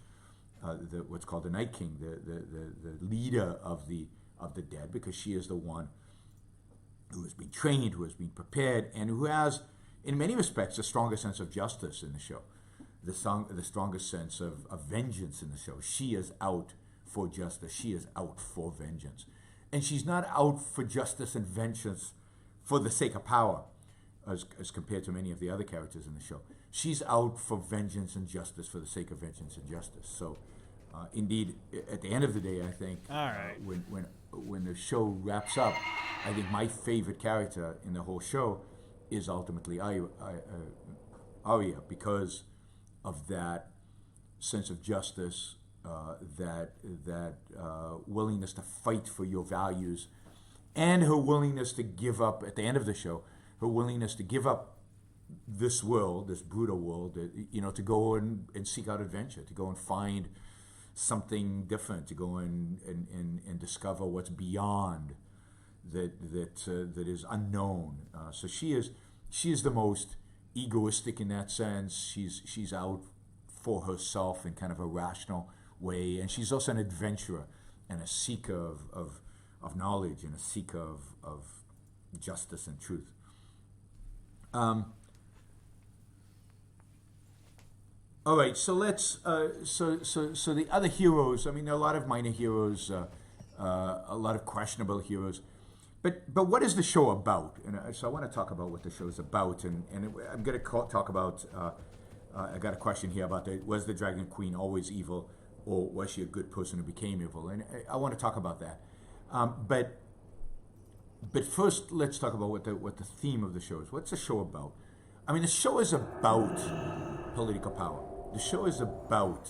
Speaker 18: what's called the Night King, the leader of the dead, because she is the one who has been trained, who has been prepared, and who has, in many respects, a stronger sense of justice in the show, the strongest sense of vengeance in the show. She is out for justice. She is out for vengeance. And she's not out for justice and vengeance for the sake of power. as compared to many of the other characters in the show. She's out for vengeance and justice for the sake of vengeance and justice. So, indeed, at the end of the day, I think when the show wraps up, I think my favorite character in the whole show is ultimately Arya, because of that sense of justice, that willingness to fight for your values, and her willingness to give up at the end of the show, her willingness to give up this world, this brutal world, to go and seek out adventure, to go and find something different, to go and discover what's beyond that is unknown. So she is the most egoistic in that sense. She's out for herself in kind of a rational way, and she's also an adventurer and a seeker of knowledge and a seeker of justice and truth. All right, so let's so the other heroes. I mean, there are a lot of minor heroes, a lot of questionable heroes, but what is the show about? And so I want to talk about what the show is about, and I'm going to talk about. I got a question here about was the Dragon Queen always evil, or was she a good person who became evil? And I want to talk about that. But first, let's talk about what the theme of the show is. What's the show about? I mean, the show is about political power. The show is about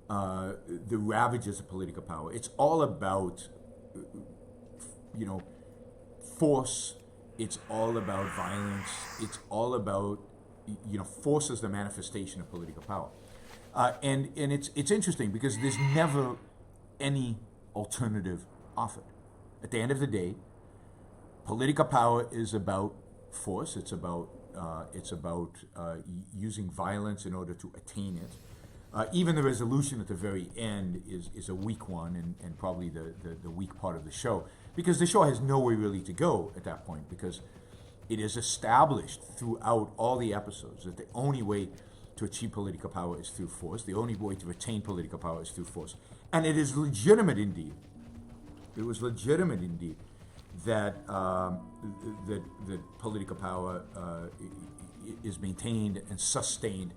Speaker 18: the ravages of political power. It's all about, force. It's all about violence. It's all about, force as the manifestation of political power. And it's interesting because there's never any alternative offered. At the end of the day, political power is about force. It's about using violence in order to attain it. Even the resolution at the very end is a weak one, and probably the weak part of the show, because the show has nowhere really to go at that point, because it is established throughout all the episodes that the only way to achieve political power is through force. The only way to attain political power is through force. And it is legitimate indeed. It was legitimate indeed that that political power is maintained and sustained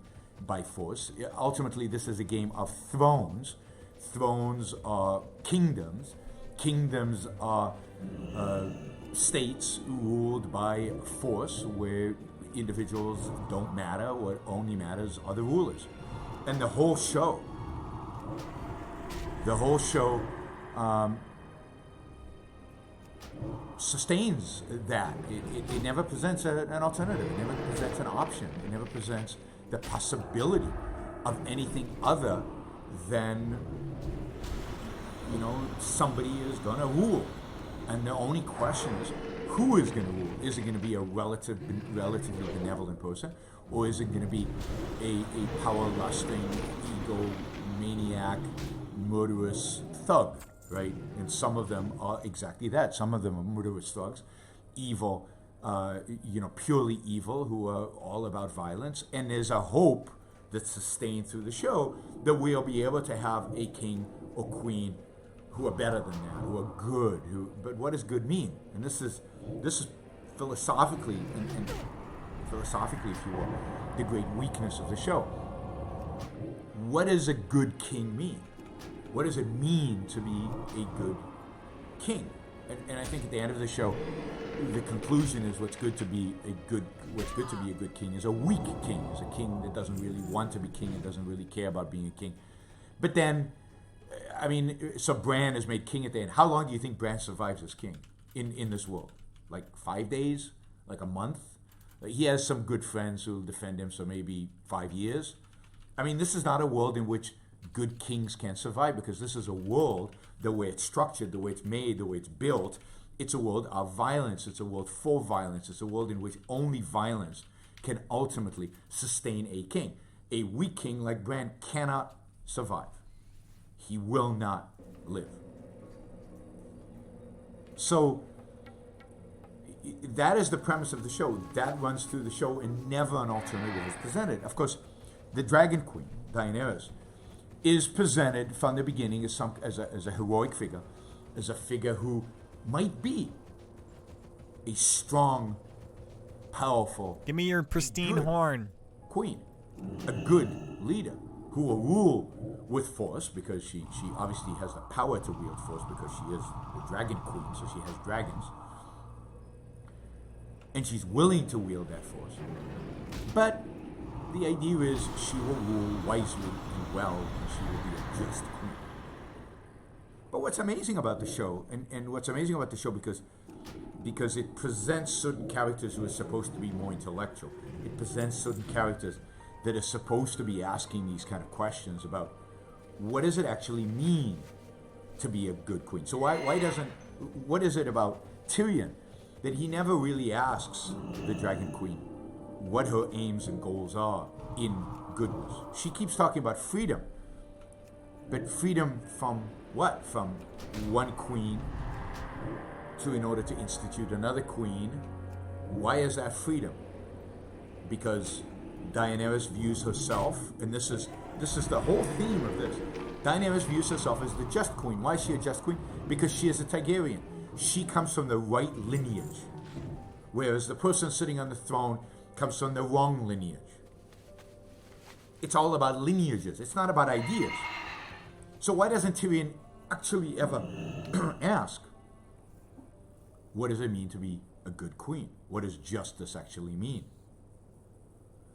Speaker 18: by force. Ultimately, this is a game of thrones. Thrones are kingdoms. Kingdoms are states ruled by force, where individuals don't matter. What only matters are the rulers. And the whole show sustains that. It never presents an alternative. It never presents an option. It never presents the possibility of anything other than, somebody is going to rule. And the only question is, who is going to rule? Is it going to be a relatively benevolent person, or is it going to be a power-lusting, egomaniac, murderous thug? Right, and some of them are exactly that. Some of them are murderous thugs, evil, purely evil, who are all about violence. And there's a hope that's sustained through the show that we'll be able to have a king or queen who are better than that, who are good. But what does good mean? And this is philosophically, and philosophically, if you will, the great weakness of the show. What does a good king mean? What does it mean to be a good king? And I think at the end of the show, the conclusion is what's good to be a good king is a weak king, is a king that doesn't really want to be king and doesn't really care about being a king. But then, so Bran is made king at the end. How long do you think Bran survives as king in this world? Like 5 days? Like a month? He has some good friends who will defend him, so maybe 5 years. This is not a world in which good kings can survive, because this is a world, the way it's structured, the way it's made, the way it's built, it's a world of violence. It's a world for violence. It's a world in which only violence can ultimately sustain a king. A weak king like Bran cannot survive. He will not live. So that is the premise of the show. That runs through the show, and never an alternative is presented. Of course, the Dragon Queen, Daenerys, is presented from the beginning as a heroic figure, as a figure who might be a strong powerful.
Speaker 1: Give me your pristine
Speaker 18: good
Speaker 1: horn.
Speaker 18: Queen, a good leader who will rule with force because she obviously has the power to wield force because she is the dragon queen, so she has dragons. And she's willing to wield that force. But the idea is she will rule wisely and well, and she will be a just queen. But what's amazing about the show, and what's amazing about the show because it presents certain characters who are supposed to be more intellectual. It presents certain characters that are supposed to be asking these kind of questions about what does it actually mean to be a good queen. So what is it about Tyrion that he never really asks the Dragon Queen what her aims and goals are in goodness? She keeps talking about freedom. But freedom from what? From one queen to in order to institute another queen. Why is that freedom? Because Daenerys views herself, and this is the whole theme of this. Daenerys views herself as the just queen. Why is she a just queen? Because she is a Targaryen. She comes from the right lineage, whereas the person sitting on the throne comes from the wrong lineage. It's all about lineages. It's not about ideas. So why doesn't Tyrion actually ever ask, what does it mean to be a good queen? What does justice actually mean?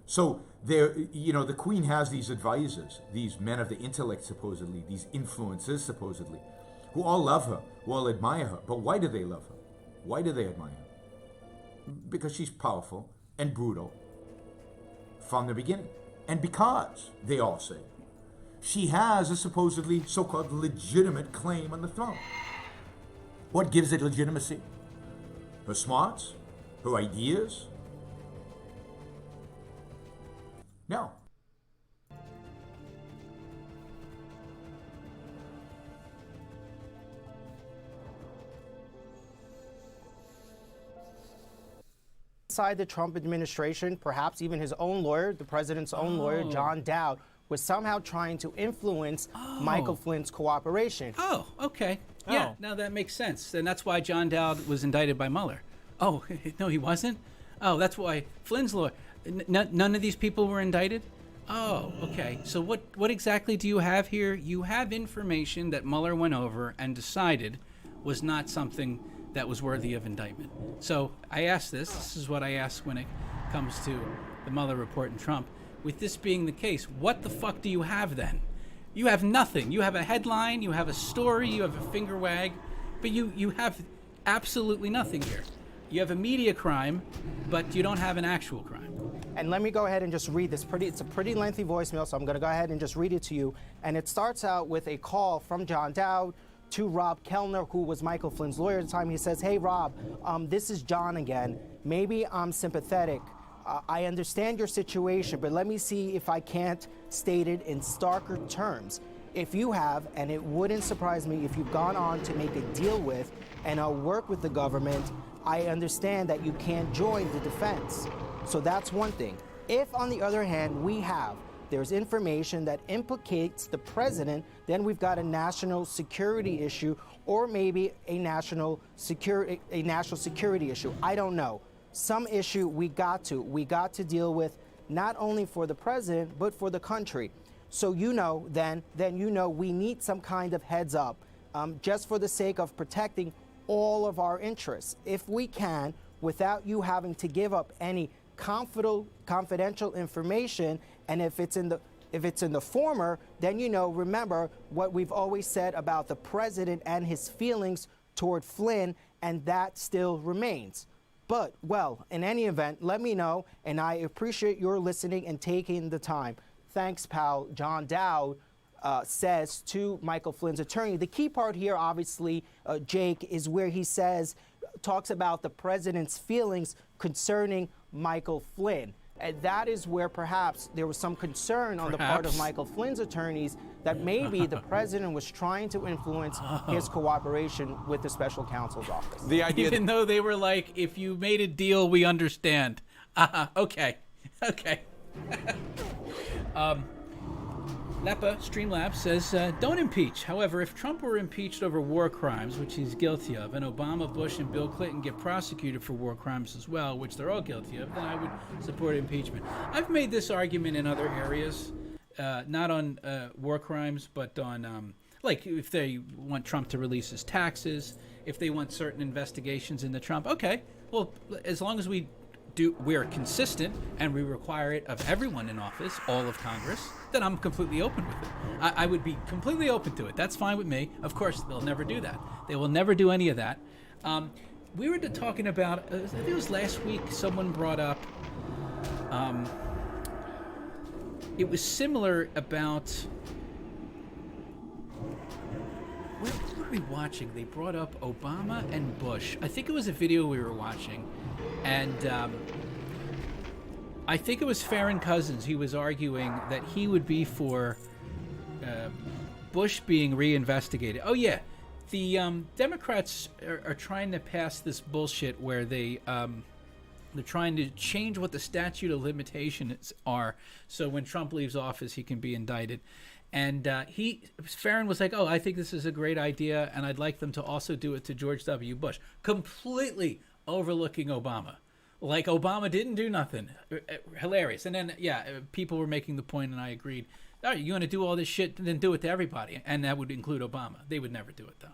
Speaker 18: So the queen has these advisors, these men of the intellect supposedly, these influencers supposedly, who all love her, who all admire her. But why do they love her? Why do they admire her? Because she's powerful and brutal from the beginning. And because, they all say, she has a supposedly so-called legitimate claim on the throne. What gives it legitimacy? Her smarts? Her ideas? No.
Speaker 13: Inside the Trump administration, perhaps even his own lawyer, the president's own lawyer, John Dowd, was somehow trying to influence Michael Flynn's cooperation.
Speaker 19: Oh, okay. Yeah, now that makes sense. And that's why John Dowd was indicted by Mueller. Oh, no, he wasn't? Oh, that's why Flynn's lawyer. None of these people were indicted? Oh, okay. So what exactly do you have here? You have information that Mueller went over and decided was not something that was worthy of indictment. So I asked this. This is what I ask when it comes to the Mueller report and Trump. With this being the case, what the fuck do you have then? You have nothing. You have a headline, you have a story, you have a finger wag, but you have absolutely nothing here. You have a media crime, but you don't have an actual crime.
Speaker 13: And let me go ahead and just read this. It's a pretty lengthy voicemail, so I'm going to go ahead and just read it to you. And it starts out with a call from John Dowd to Rob Kellner, who was Michael Flynn's lawyer at the time. He says, "Hey, Rob, this is John again. Maybe I'm sympathetic. I understand your situation, but let me see if I can't state it in starker terms. If you have, and it wouldn't surprise me if you've gone on to make a deal with and work with the government, I understand that you can't join the defense. So that's one thing. If, on the other hand, there's information that implicates the president, then we've got a national security issue, or maybe a national security issue. I don't know. Some issue we got to deal with, not only for the president, but for the country. So then we need some kind of heads up, just for the sake of protecting all of our interests, if we can, without you having to give up any confidential information. And if it's in the former, then remember what we've always said about the president and his feelings toward Flynn, and that still remains. But, well, in any event, let me know, and I appreciate your listening and taking the time. Thanks, pal." John Dowd says to Michael Flynn's attorney. The key part here, obviously, Jake, is where he talks about the president's feelings concerning Michael Flynn. And that is where perhaps there was some concern on the part of Michael Flynn's attorneys that maybe the president was trying to influence his cooperation with the special counsel's office.
Speaker 19: The idea Even though they were like, if you made a deal, we understand. Lepa Streamlabs says, don't impeach. However, if Trump were impeached over war crimes, which he's guilty of, and Obama, Bush, and Bill Clinton get prosecuted for war crimes as well, which they're all guilty of, then I would support impeachment. I've made this argument in other areas, not on war crimes, but on, like, if they want Trump to release his taxes, if they want certain investigations into Trump. Okay, well, as long as we're consistent and we require it of everyone in office, all of Congress, then I'm completely open with it. I would be completely open to it. That's fine with me. Of course, they'll never do that. They will never do any of that. We were talking about, I think it was last week, someone brought up, it was similar about, what were we watching? They brought up Obama and Bush. I think it was a video we were watching. And I think it was Farron Cousins. He was arguing that he would be for Bush being reinvestigated. Oh, yeah. The Democrats are trying to pass this bullshit where they're trying to change what the statute of limitations are, so when Trump leaves office, he can be indicted. And Farron was like, oh, I think this is a great idea, and I'd like them to also do it to George W. Bush. Completely overlooking Obama. Like, Obama didn't do nothing. Hilarious. And then, people were making the point, and I agreed. All right, you want to do all this shit, then do it to everybody. And that would include Obama. They would never do it, though.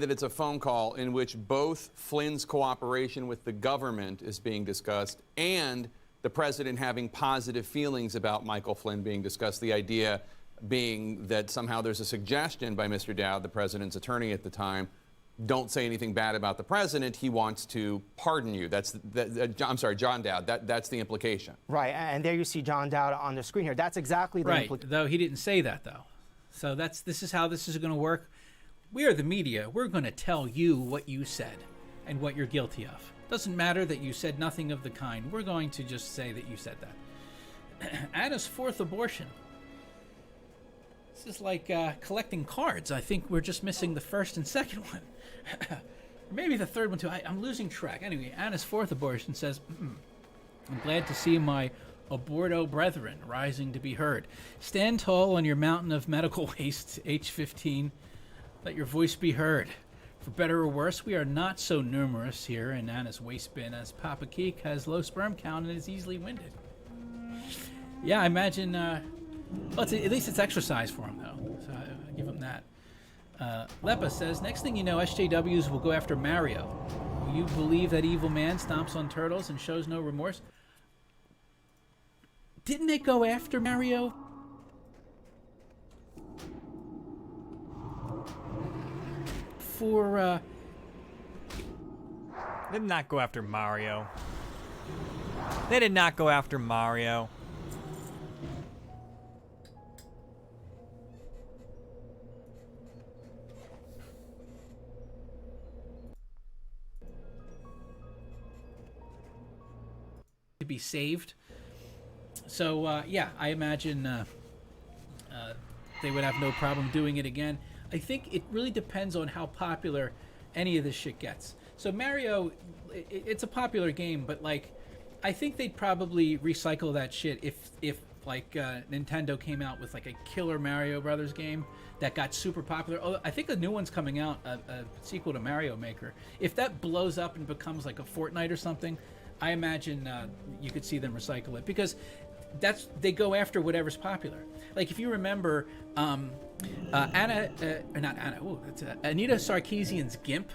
Speaker 20: That it's a phone call in which both Flynn's cooperation with the government is being discussed and the president having positive feelings about Michael Flynn being discussed. The idea being that somehow there's a suggestion by Mr. Dowd, the president's attorney at the time, don't say anything bad about the president. He wants to pardon you. I'm sorry, John Dowd. That's the implication.
Speaker 13: Right, and there you see John Dowd on the screen here. That's exactly the implication.
Speaker 19: Though he didn't say that, though. So this is how this is going to work. We are the media. We're going to tell you what you said and what you're guilty of. Doesn't matter that you said nothing of the kind. We're going to just say that you said that. Anna's fourth abortion. This is like collecting cards. I think we're just missing the first and second one. Maybe the third one, too. I'm losing track. Anyway, Anna's fourth abortion says, I'm glad to see my aborto brethren rising to be heard. Stand tall on your mountain of medical waste, H15. Let your voice be heard. For better or worse, we are not so numerous here in Anna's waste bin, as Papa Keek has low sperm count and is easily winded. Yeah, I imagine... well, at least it's exercise for him, though. So I give him that. Lepa says, next thing you know, SJWs will go after Mario. Will you believe that evil man stomps on turtles and shows no remorse? Didn't they go after Mario? For,
Speaker 1: They did not go after Mario. They did not go after Mario.
Speaker 19: To be saved. So, yeah, I imagine they would have no problem doing it again. I think it really depends on how popular any of this shit gets. So Mario, it's a popular game, but like, I think they'd probably recycle that shit if like Nintendo came out with like a killer Mario Brothers game that got super popular. Oh, I think a new one's coming out, a sequel to Mario Maker. If that blows up and becomes like a Fortnite or something, I imagine you could see them recycle it, because they go after whatever's popular. Like if you remember, Anita Sarkeesian's GIMP,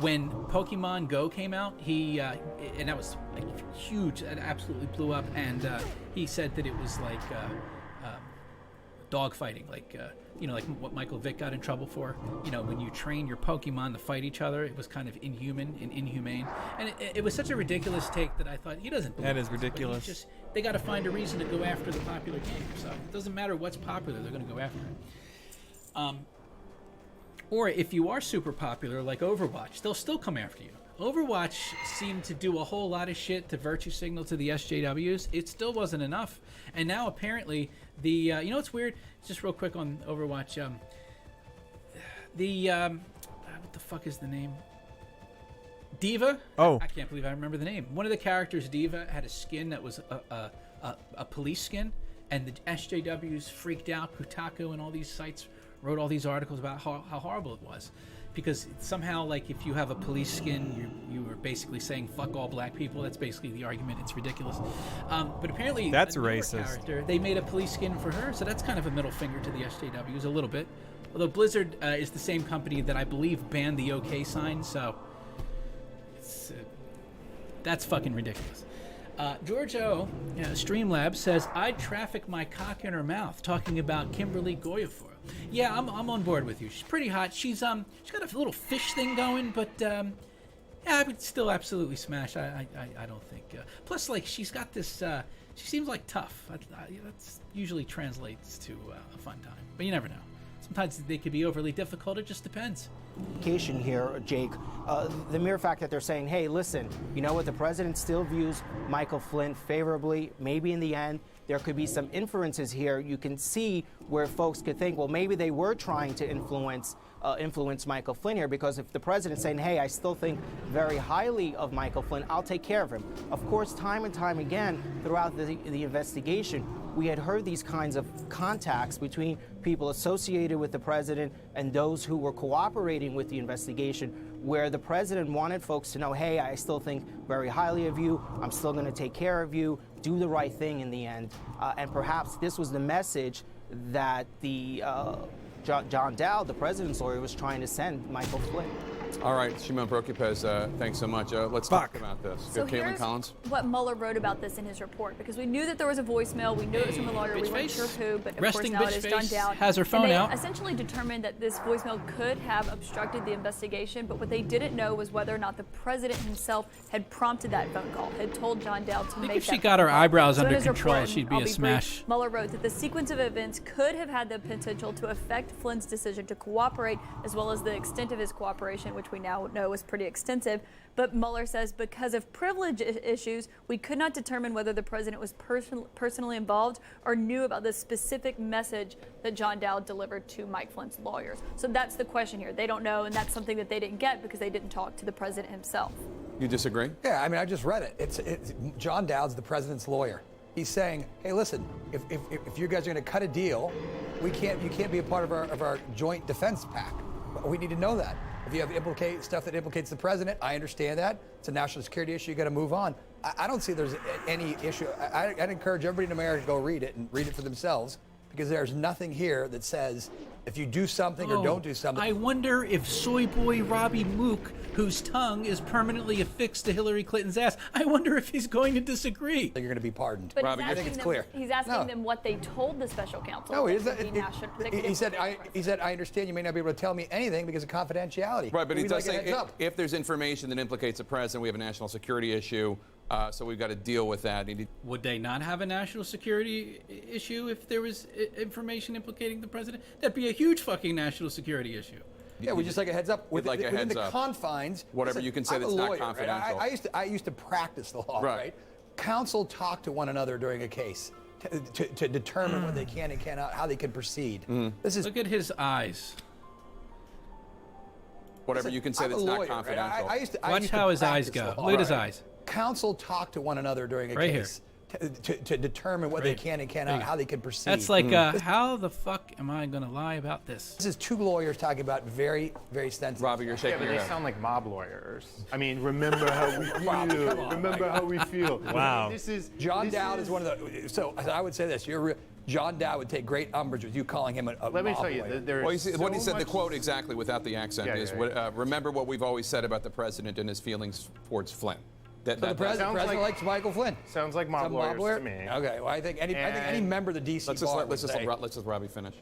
Speaker 19: when Pokemon Go came out, and that was like huge, it absolutely blew up, and he said that it was like dog fighting, like like what Michael Vick got in trouble for. When you train your Pokemon to fight each other, it was kind of inhuman and inhumane, and it was such a ridiculous take that I thought, he doesn't believe
Speaker 1: that is ridiculous.
Speaker 19: They got to find a reason to go after the popular game. So it doesn't matter what's popular, they're going to go after it. Or if you are super popular, like Overwatch, they'll still come after you. Overwatch seemed to do a whole lot of shit to virtue signal to the SJWs. It still wasn't enough. And now apparently what's weird? Just real quick on Overwatch. What the fuck is the name? D.Va?
Speaker 1: Oh.
Speaker 19: I can't believe I remember the name. One of the characters, D.Va, had a skin that was a police skin. and the SJWs freaked out. Kotaku and all these sites wrote all these articles about how horrible it was. Because somehow, like, if you have a police skin, you are basically saying fuck all black people. That's basically the argument. It's ridiculous. But apparently,
Speaker 1: that's
Speaker 19: a newer
Speaker 1: racist.
Speaker 19: character, they made a police skin for her, so that's kind of a middle finger to the SJWs a little bit. Although Blizzard is the same company that I believe banned the OK sign, so it's, that's fucking ridiculous. George O, Streamlabs says, I'd traffic my cock in her mouth, talking about Kimberly Guilfoyle. Yeah, I'm on board with you. She's pretty hot. She's got a little fish thing going, but yeah, I would still absolutely smash. I don't think. Plus, like, she's got this. She seems like tough. That usually translates to a fun time, but you never know. Sometimes they could be overly difficult. It just depends.
Speaker 13: Here, Jake, the mere fact that they're saying, hey, listen, you know what, the president still views Michael Flynn favorably. Maybe in the end there could be some inferences here. You can see where folks could think, well, maybe they were trying to influence Michael Flynn here, because if the president's saying, hey, I still think very highly of Michael Flynn, I'll take care of him. Of course, time and time again throughout the investigation, we had heard these kinds of contacts between people associated with the president and those who were cooperating with the investigation, where the president wanted folks to know, hey, I still think very highly of you, I'm still going to take care of you, do the right thing in the end. And perhaps this was the message that the John Dowd, the president's lawyer, was trying to send Michael Flynn.
Speaker 20: All right, Shimon Prokupecz, thanks so much. Let's talk about this.
Speaker 2: So
Speaker 20: Caitlin
Speaker 2: here's
Speaker 20: Collins.
Speaker 2: What Mueller wrote about this in his report, because we knew that there was a voicemail, we knew it was from a lawyer, we weren't sure who, but of course now it is John Dowd.
Speaker 19: Has her phone
Speaker 2: and they
Speaker 19: out.
Speaker 2: essentially determined that this voicemail could have obstructed the investigation, but what they didn't know was whether or not the president himself had prompted that phone call, had told John Dowd to make that
Speaker 19: if she
Speaker 2: phone
Speaker 19: got her
Speaker 2: call.
Speaker 19: eyebrows
Speaker 2: So in
Speaker 19: under
Speaker 2: his
Speaker 19: control,
Speaker 2: report,
Speaker 19: she'd
Speaker 2: I'll
Speaker 19: be a
Speaker 2: brief,
Speaker 19: smash.
Speaker 2: Mueller wrote that the sequence of events could have had the potential to affect Flynn's decision to cooperate, as well as the extent of his cooperation, which we now know was pretty extensive. But Mueller says because of privilege issues, we could not determine whether the president was personally involved or knew about the specific message that John Dowd delivered to Mike Flynn's lawyers. So that's the question here. They don't know, and that's something that they didn't get because they didn't talk to the president himself.
Speaker 20: You disagree?
Speaker 21: Yeah, I mean, I just read it. It's John Dowd's the president's lawyer. He's saying, hey, listen, if you guys are going to cut a deal, you can't be a part of our joint defense pact. We need to know that. If you have stuff that implicates the president, I understand that. It's a national security issue. You got to move on. I don't see there's any issue. I'd encourage everybody in America to go read it and read it for themselves, because there's nothing here that says if you do something or don't do something.
Speaker 19: I wonder if soy boy Robbie Mook, whose tongue is permanently affixed to Hillary Clinton's ass, I wonder if he's going to disagree.
Speaker 21: You're going to be pardoned.
Speaker 2: But
Speaker 21: Robbie, I think it's clear.
Speaker 2: He's asking them what they told the special counsel.
Speaker 21: No,
Speaker 2: he said,
Speaker 21: I understand you may not be able to tell me anything because of confidentiality.
Speaker 20: Right, but he does
Speaker 21: like
Speaker 20: say if there's information that implicates the president, we have a national security issue, so we've got to deal with that.
Speaker 19: Would they not have a national security issue if there was information implicating the president? That'd be a huge fucking national security issue.
Speaker 21: Yeah, we just like a heads up within the
Speaker 20: up.
Speaker 21: confines.
Speaker 20: Whatever
Speaker 21: listen,
Speaker 20: you can say
Speaker 21: I'm
Speaker 20: that's
Speaker 21: a
Speaker 20: not
Speaker 21: lawyer,
Speaker 20: confidential.
Speaker 21: Right? I used to practice the law, right? Counsel talk to one another during a case to determine what they can and cannot, how they can proceed. This is
Speaker 19: look at his eyes.
Speaker 20: Whatever you can say that's not confidential.
Speaker 21: Right?
Speaker 19: Watch how his eyes go. Look at his eyes.
Speaker 21: Counsel talk to one another during a
Speaker 19: right
Speaker 21: case. To determine what they can and cannot, how they can proceed.
Speaker 19: That's like, how the fuck am I going to lie about this?
Speaker 21: This is two lawyers talking about very, very sensitive.
Speaker 20: Robbie, you're shaking
Speaker 22: but
Speaker 20: your
Speaker 22: they
Speaker 20: head.
Speaker 22: sound like mob lawyers. I mean, remember how we feel. Remember how we feel.
Speaker 1: Wow.
Speaker 21: This is John Dowd is one of the. So I would say this: John Dowd would take great umbrage with you calling him a
Speaker 22: Let me
Speaker 21: mob
Speaker 22: tell you,
Speaker 21: lawyer.
Speaker 22: there
Speaker 20: Well,
Speaker 22: is
Speaker 20: what he
Speaker 22: so
Speaker 20: said, the
Speaker 22: much-
Speaker 20: quote exactly without the accent is, remember what we've always said about the president and his feelings towards Flynn.
Speaker 21: So the president likes Michael Flynn.
Speaker 22: Sounds like mob lawyers to me.
Speaker 21: Okay, well, I think any member of the DC bar
Speaker 20: let's just Robbie finish.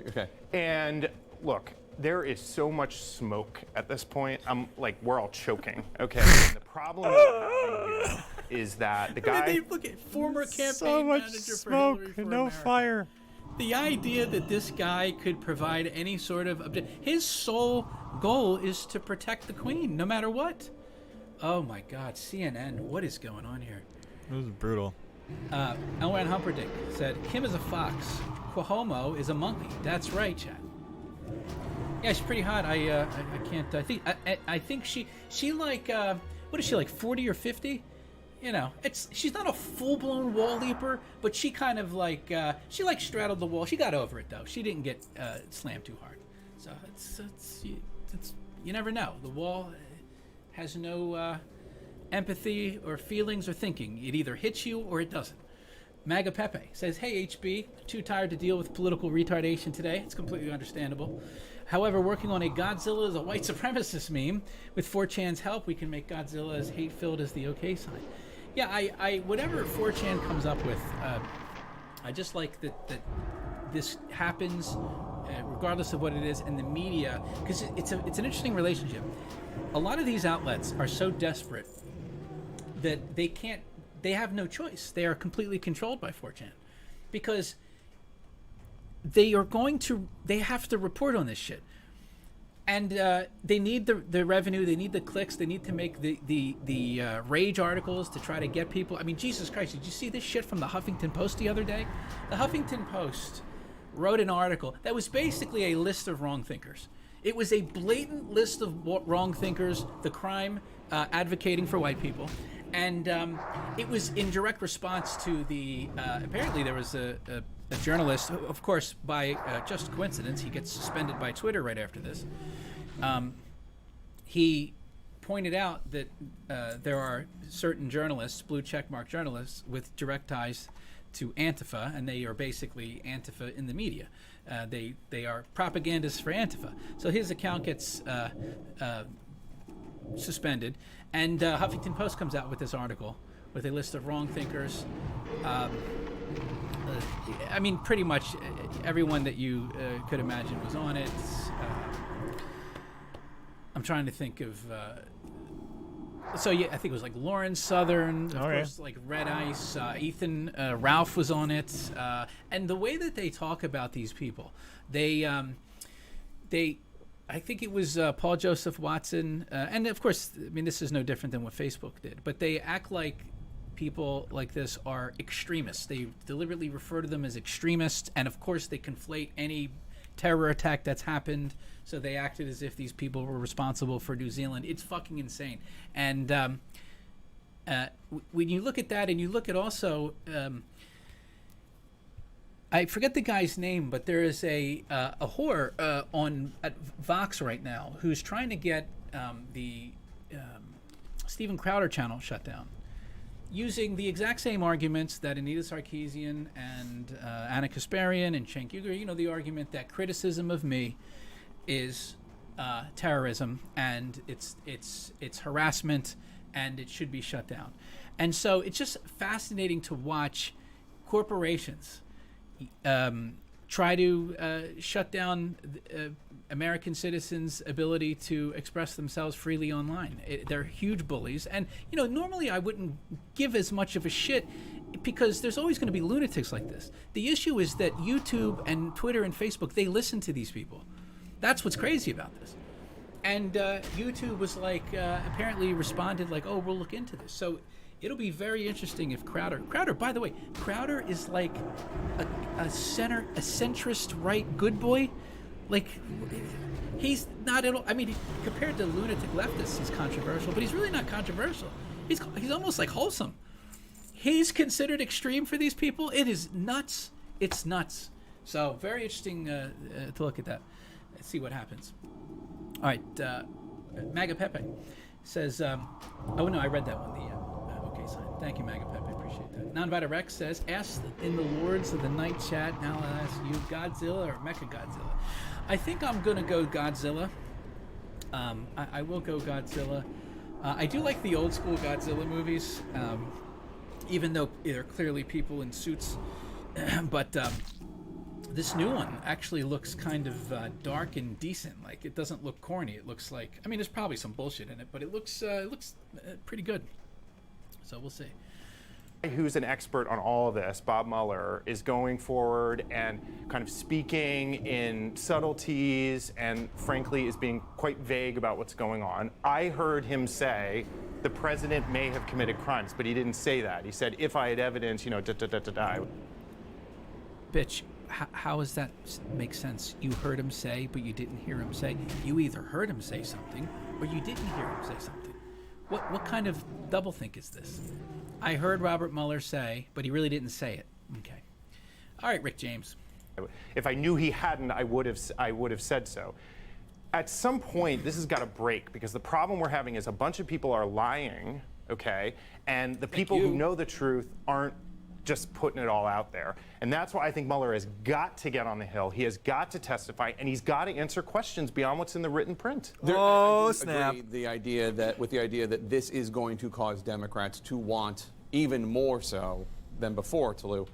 Speaker 20: Okay.
Speaker 22: And look, there is so much smoke at this point. We're all choking. Okay. And the problem here is that the guy.
Speaker 19: Look at former campaign manager for Hillary for America.
Speaker 1: Fire.
Speaker 19: The idea that this guy could provide any sort of his sole goal is to protect the Queen, no matter what. Oh my God, CNN, what is going on here?
Speaker 1: It was brutal.
Speaker 19: Elwan Humperdinck said, Kim is a fox, Cuomo is a monkey. That's right, Chad. Yeah, she's pretty hot. I can't. I think she like what is she like 40 or 50? You know, she's not a full-blown wall leaper, but she kind of like she like straddled the wall. She got over it though. She didn't get slammed too hard. So it's you never know. The wall has no empathy or feelings or thinking. It either hits you or it doesn't. Maga Pepe says, "Hey HB, too tired to deal with political retardation today. It's completely understandable. However, working on a Godzilla is a white supremacist meme. With 4chan's help, we can make Godzilla as hate-filled as the OK sign." Yeah, I whatever 4chan comes up with, I just like that this happens, regardless of what it is, and the media, because it's an interesting relationship. A lot of these outlets are so desperate that they have no choice. They are completely controlled by 4chan, because they have to report on this shit. And they need the revenue, they need the clicks, they need to make the rage articles to try to get people. I mean, Jesus Christ, did you see this shit from the Huffington Post the other day? The Huffington Post wrote an article that was basically a list of wrong thinkers. It was a blatant list of wrong thinkers, the crime advocating for white people. And it was in direct response to the, apparently there was a journalist, of course, by just coincidence, he gets suspended by Twitter right after this. He pointed out that there are certain journalists, blue checkmark journalists, with direct ties to Antifa, and they are basically Antifa in the media. They are propagandists for Antifa. So his account gets suspended, and Huffington Post comes out with this article with a list of wrong thinkers. I mean, pretty much everyone that you could imagine was on it. I'm trying to think of. So yeah, I think it was like Lauren Southern, of course, like Red Ice. Ethan Ralph was on it, and the way that they talk about these people, I think it was Paul Joseph Watson, and of course, I mean, this is no different than what Facebook did, but they act like people like this are extremists. They deliberately refer to them as extremists, and of course they conflate any terror attack that's happened, so they acted as if these people were responsible for New Zealand. It's fucking insane. And when you look at that, and you look at also, I forget the guy's name, but there is a whore at Vox right now who's trying to get the Steven Crowder channel shut down, using the exact same arguments that Anita Sarkeesian and Anna Kasparian and Cenk Uygur, you know, the argument that criticism of me is terrorism and it's harassment and it should be shut down. And so it's just fascinating to watch corporations try to shut down American citizens' ability to express themselves freely online. They're huge bullies. And, you know, normally I wouldn't give as much of a shit because there's always going to be lunatics like this. The issue is that YouTube and Twitter and Facebook, they listen to these people. That's what's crazy about this. And YouTube was like, apparently responded like, oh, we'll look into this. So it'll be very interesting if Crowder, by the way, Crowder is like a centrist right good boy. Like, he's not at all, I mean, compared to lunatic leftists, he's controversial, but he's really not controversial. He's almost like wholesome. He's considered extreme for these people. It is nuts. It's nuts. So very interesting to look at that. Let's see what happens. All right, Maga Pepe says, oh no, I read that one, the okay sign. Thank you, Maga Pepe, appreciate that. Nonvital Rex says, ask in the Lords of the Night chat, now I'll ask you, Godzilla or Mechagodzilla? I think I'm going to go Godzilla. I will go Godzilla. I do like the old school Godzilla movies, even though they're clearly people in suits. But this new one actually looks kind of dark and decent. Like, it doesn't look corny. It looks like, I mean, there's probably some bullshit in it, but it looks pretty good. So we'll see.
Speaker 22: Who's an expert on all of this, Bob Mueller, is going forward and kind of speaking in subtleties and frankly is being quite vague about what's going on. I heard him say the president may have committed crimes, but he didn't say that. He said, if I had evidence, you know,
Speaker 19: Bitch, how does that make sense? You heard him say, but you didn't hear him say. You either heard him say something or you didn't hear him say something. What kind of doublethink is this? I heard Robert Mueller say, but he really didn't say it. Okay. All right, Rick James.
Speaker 22: If I knew he hadn't, I would have said so. At some point, this has got to break, because the problem we're having is a bunch of people are lying, okay, and the people who know the truth aren't just putting it all out there. And that's why I think Mueller has got to get on the Hill. He has got to testify, and he's got to answer questions beyond what's in the written print.
Speaker 20: I agree the idea that this is going to cause Democrats to want even more so than before, Tolu,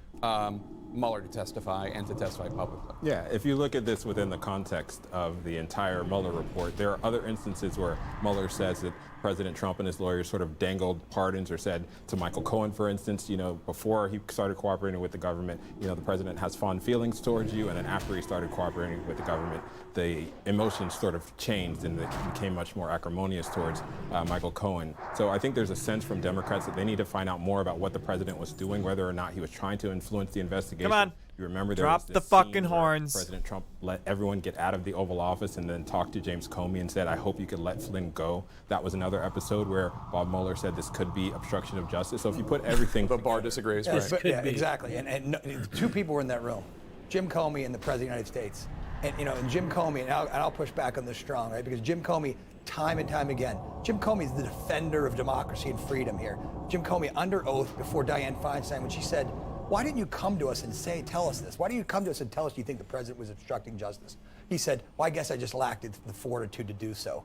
Speaker 20: Mueller to testify and to testify publicly.
Speaker 5: Yeah, if you look at this within the context of the entire Mueller report, there are other instances where Mueller says that President Trump and his lawyers sort of dangled pardons, or said to Michael Cohen, for instance, before he started cooperating with the government, the president has fond feelings towards you, and then after he started cooperating with the government, the emotions sort of changed and it became much more acrimonious towards Michael Cohen. So I think there's a sense from Democrats that they need to find out more about what the president was doing, whether or not he was trying to influence the investigation.
Speaker 1: Come on.
Speaker 5: You remember there
Speaker 1: Drop
Speaker 5: was this
Speaker 1: the fucking
Speaker 5: scene where
Speaker 1: horns.
Speaker 5: President Trump let everyone get out of the Oval Office and then talked to James Comey and said, I hope you could let Flynn go. That was another episode where Bob Mueller said this could be obstruction of justice. So if you put everything...
Speaker 20: But Barr disagrees,
Speaker 21: Yes,
Speaker 20: right?
Speaker 21: yeah, exactly. And two people were in that room, Jim Comey and the President of the United States. And Jim Comey, and I'll push back on this strong, right? Because Jim Comey, time and time again, Jim Comey is the defender of democracy and freedom here. Jim Comey, under oath before Dianne Feinstein, when she said, why didn't you come to us and tell us this? Why didn't you come to us and tell us you think the president was obstructing justice? He said, well, I guess I just lacked the fortitude to do so.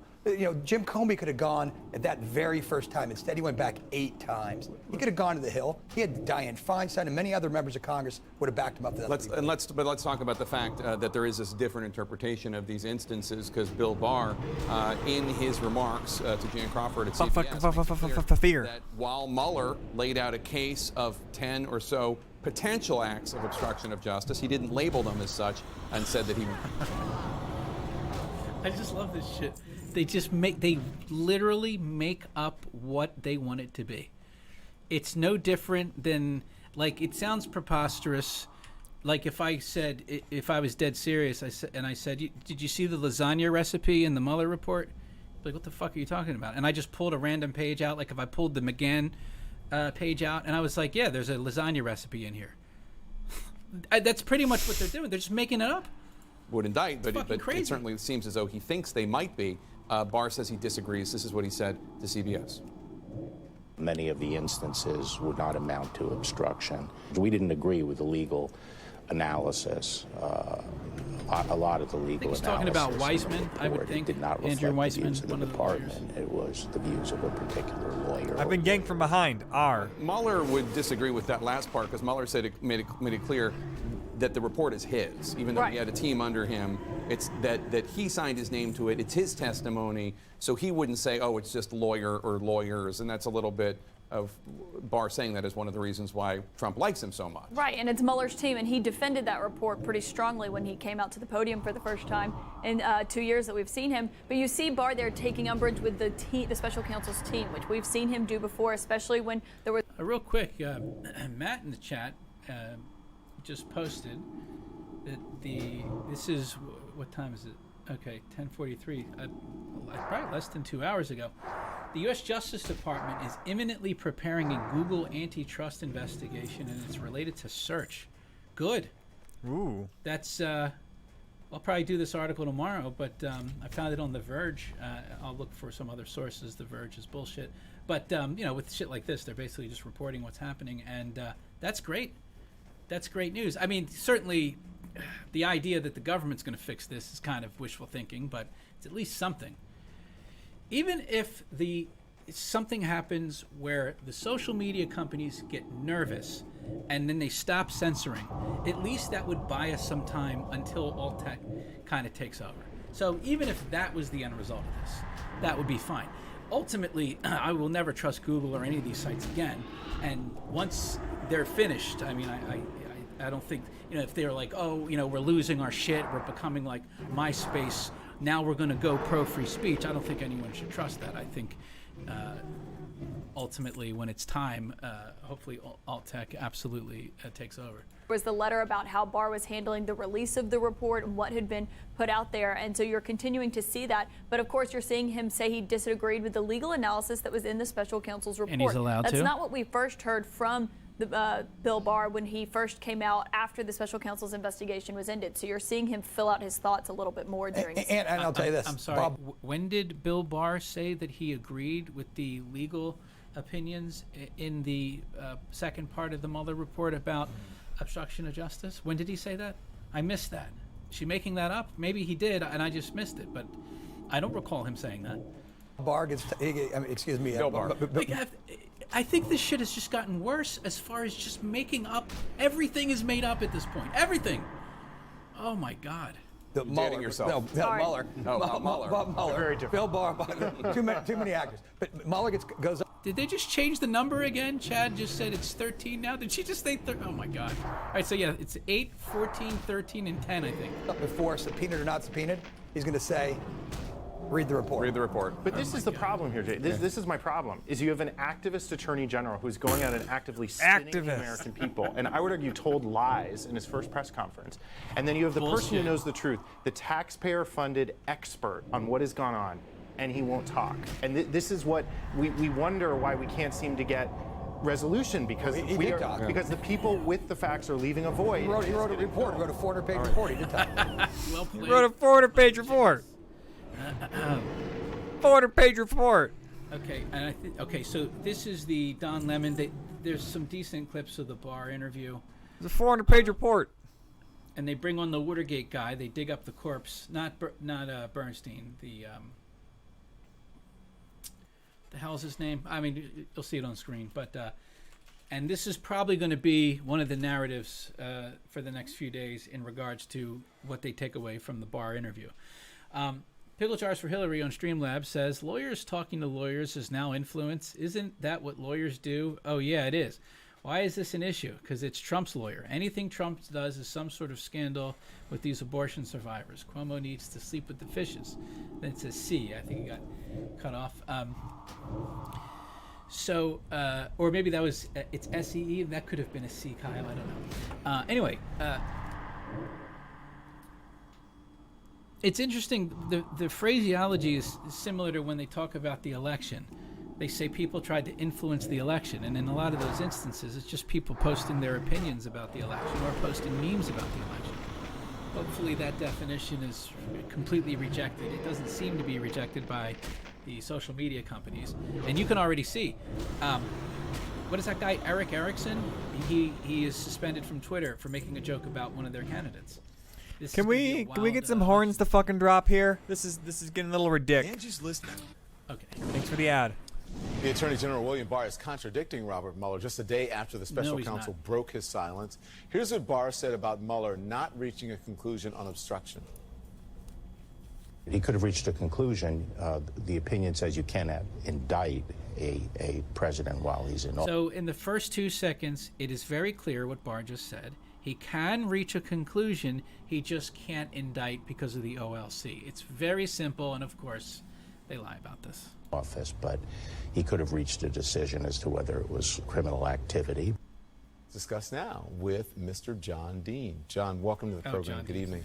Speaker 21: Jim Comey could have gone at that very first time. Instead, he went back 8 times. He could have gone to the Hill. He had Dianne Feinstein and many other members of Congress would have backed him up to that.
Speaker 20: Let's talk about the fact that there is this different interpretation of these instances, because Bill Barr, in his remarks to Jan Crawford at CBS,
Speaker 1: fear
Speaker 20: that while Mueller laid out a case of 10 or so potential acts of obstruction of justice, he didn't label them as such, and said that he...
Speaker 19: I just love this shit. They literally make up what they want it to be. It's no different than, it sounds preposterous. Like if I was dead serious, I said, did you see the lasagna recipe in the Mueller report? Like, what the fuck are you talking about? And I just pulled a random page out, like if I pulled the McGahn page out, and I was like, yeah, there's a lasagna recipe in here. That's pretty much what they're doing. They're just making it up.
Speaker 20: Would indict, but it certainly seems as though he thinks they might be. Barr says he disagrees. This is what he said to CBS.
Speaker 6: Many of the instances would not amount to obstruction. We didn't agree with the legal analysis. A lot of the legal analysis.
Speaker 19: He's talking about Weissman, I would think.
Speaker 6: Did not reflect
Speaker 19: Andrew Weissman,
Speaker 6: the views of the department. It was the views of a particular lawyer.
Speaker 1: I've been ganked from behind.
Speaker 20: Mueller would disagree with that last part, because Mueller said made it clear that the report is his, even though he had a team under him. It's that he signed his name to it. It's his testimony, so he wouldn't say, oh, it's just lawyer or lawyers, and that's a little bit of Barr saying that is one of the reasons why Trump likes him so much.
Speaker 2: Right, and it's Mueller's team, and he defended that report pretty strongly when he came out to the podium for the first time in 2 years that we've seen him. But you see Barr there taking umbrage with the special counsel's team, which we've seen him do before, especially when there was...
Speaker 19: Real quick, Matt in the chat just posted that this is, what time is it? Okay, 10:43, probably less than 2 hours ago. The U.S. Justice Department is imminently preparing a Google antitrust investigation, and it's related to search. Good.
Speaker 1: Ooh.
Speaker 19: That's, I'll probably do this article tomorrow, but I found it on The Verge. I'll look for some other sources. The Verge is bullshit. But, with shit like this, they're basically just reporting what's happening, and that's great. That's great news. I mean, certainly the idea that the government's going to fix this is kind of wishful thinking, but it's at least something. Even if something happens where the social media companies get nervous and then they stop censoring, at least that would buy us some time until alt tech kind of takes over. So even if that was the end result of this, that would be fine. Ultimately, I will never trust Google or any of these sites again. And once they're finished, I mean, I don't think, if they're like, oh, we're losing our shit, we're becoming like MySpace, now we're going to go pro-free speech, I don't think anyone should trust that. I think ultimately when it's time, hopefully alt tech absolutely takes over.
Speaker 2: was the letter about how Barr was handling the release of the report and what had been put out there. And so you're continuing to see that. But of course, you're seeing him say he disagreed with the legal analysis that was in the special counsel's report.
Speaker 19: And he's allowed to.
Speaker 2: That's not what we first heard from Bill Barr when he first came out after the special counsel's investigation was ended. So you're seeing him fill out his thoughts a little bit more during
Speaker 21: and I'll tell you this.
Speaker 19: I'm sorry. When did Bill Barr say that he agreed with the legal opinions in the second part of the Mueller report about obstruction of justice? When did he say that? I missed that. Is she making that up? Maybe he did, and I just missed it, but I don't recall him saying that.
Speaker 21: Barr gets, excuse me.
Speaker 19: Bill Barr. I think this shit has just gotten worse as far as just making up. Everything is made up at this point. Everything. Oh, my God.
Speaker 21: You're dating yourself. No, Mueller. Mueller.
Speaker 22: Very different.
Speaker 21: Bill Barr. Too many actors. But Mueller goes up.
Speaker 19: Did they just change the number again? Chad just said it's 13 now. Did she just say 13? Oh, my God. All right, so yeah, it's 8, 14, 13, and 10, I think.
Speaker 21: Before subpoenaed or not subpoenaed, he's going to say, read the report.
Speaker 5: Read the report.
Speaker 22: But this is the problem here, Jay. This is my problem, is you have an activist attorney general who's going out and actively spinning the American people, and I would argue told lies in his first press conference. And then you have the person who knows the truth, the taxpayer-funded expert on what has gone on, and he won't talk. And this is what we wonder why we can't seem to get resolution, because because the people with the facts are leaving a void.
Speaker 21: He wrote a report. He wrote a 400-page report. He did talk.
Speaker 19: Well played.
Speaker 1: He wrote a 400-page report. 400-page report.
Speaker 19: Okay, and okay, so this is the Don Lemon. There's some decent clips of the Barr interview.
Speaker 1: It's a 400-page report.
Speaker 19: And they bring on the Watergate guy. They dig up the corpse, not Bernstein. The hell's his name? I mean, you'll see it on screen. But and this is probably going to be one of the narratives for the next few days in regards to what they take away from the Barr interview. Pickle Jars for Hillary on Streamlabs says, lawyers talking to lawyers is now influence. Isn't that what lawyers do? Oh, yeah, it is. Why is this an issue? Because it's Trump's lawyer. Anything Trump does is some sort of scandal with these abortion survivors. Cuomo needs to sleep with the fishes. Then it says C. I think he got cut off. Or maybe that was, it's SEE. That could have been a C, Kyle. I don't know. Anyway, it's interesting. The phraseology is similar to when they talk about the election. They say people tried to influence the election, and in a lot of those instances, it's just people posting their opinions about the election or posting memes about the election. Hopefully that definition is completely rejected. It doesn't seem to be rejected by the social media companies. And you can already see, what is that guy, Eric Erickson? He is suspended from Twitter for making a joke about one of their candidates.
Speaker 1: Can we get some horns to fucking drop here? This is getting a little ridiculous.
Speaker 3: Angie's listening.
Speaker 19: Okay.
Speaker 1: Thanks for the ad.
Speaker 3: The Attorney General William Barr is contradicting Robert Mueller just a day after the special counsel broke his silence. Here's what Barr said about Mueller not reaching a conclusion on obstruction.
Speaker 6: He could have reached a conclusion. The opinion says you cannot indict a president while he's in office.
Speaker 19: So in the first 2 seconds, it is very clear what Barr just said. He can reach a conclusion. He just can't indict because of the OLC. It's very simple, and of course, they lie about this.
Speaker 6: Office, but he could have reached a decision as to whether it was criminal activity.
Speaker 3: Discuss now with Mr. John Dean. John, welcome to the program.
Speaker 19: John
Speaker 3: Good
Speaker 19: Dean.
Speaker 3: evening.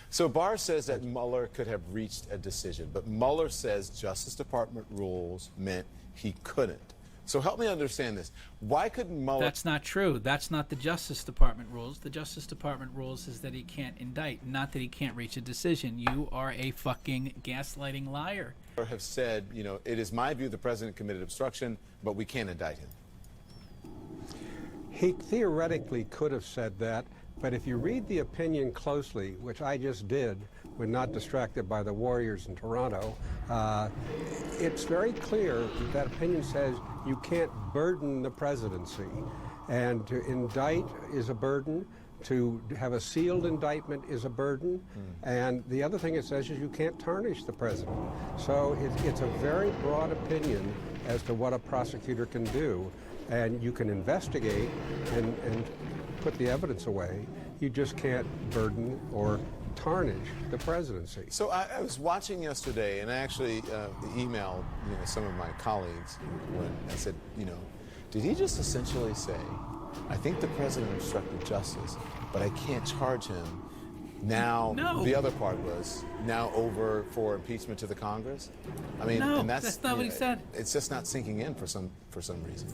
Speaker 3: So Barr says that Mueller could have reached a decision, but Mueller says Justice Department rules meant he couldn't. So help me understand this. Why couldn't Mueller...
Speaker 19: That's not true. That's not the Justice Department rules. The Justice Department rules is that he can't indict, not that he can't reach a decision. You are a fucking gaslighting liar.
Speaker 3: have said, you know, it is my view the president committed obstruction, but we can't indict him.
Speaker 7: He theoretically could have said that, but if you read the opinion closely, which I just did when not distracted by the Warriors in Toronto, it's very clear that opinion says you can't burden the presidency. And to indict is a burden. To have a sealed indictment is a burden. And the other thing it says is you can't tarnish the president. So it's a very broad opinion as to what a prosecutor can do. And you can investigate and put the evidence away. You just can't burden or tarnish the presidency.
Speaker 3: So I was watching yesterday, and I actually emailed some of my colleagues when I said, did he just essentially say I think the president obstructed justice, but I can't charge him. Now, the other part was now over for impeachment to the Congress. I mean,
Speaker 19: No,
Speaker 3: and
Speaker 19: that's not what he said.
Speaker 3: It's just not sinking in for some reason.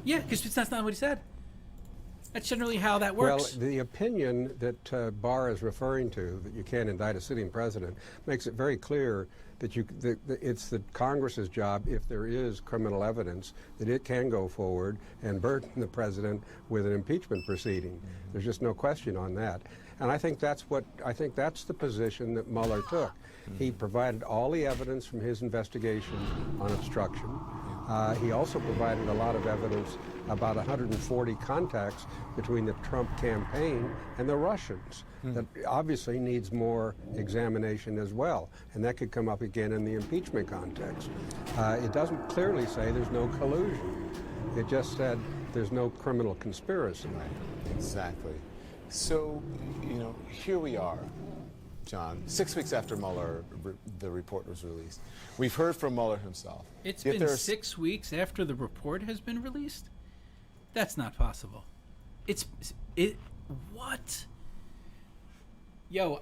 Speaker 19: Yeah, because that's not what he said. That's generally how that works.
Speaker 7: Well, the opinion that Barr is referring to, that you can't indict a sitting president, makes it very clear that it's the Congress's job, if there is criminal evidence, that it can go forward and burden the president with an impeachment proceeding. There's just no question on that. And I think that's the position that Mueller took. He provided all the evidence from his investigation on obstruction. He also provided a lot of evidence about 140 contacts between the Trump campaign and the Russians. That obviously needs more examination as well, and that could come up again in the impeachment context. It doesn't clearly say there's no collusion. It just said there's no criminal conspiracy.
Speaker 3: Exactly. So, here we are, John, 6 weeks after Mueller, the report was released. We've heard from Mueller himself.
Speaker 19: It's been 6 weeks after the report has been released? That's not possible. What? Yo,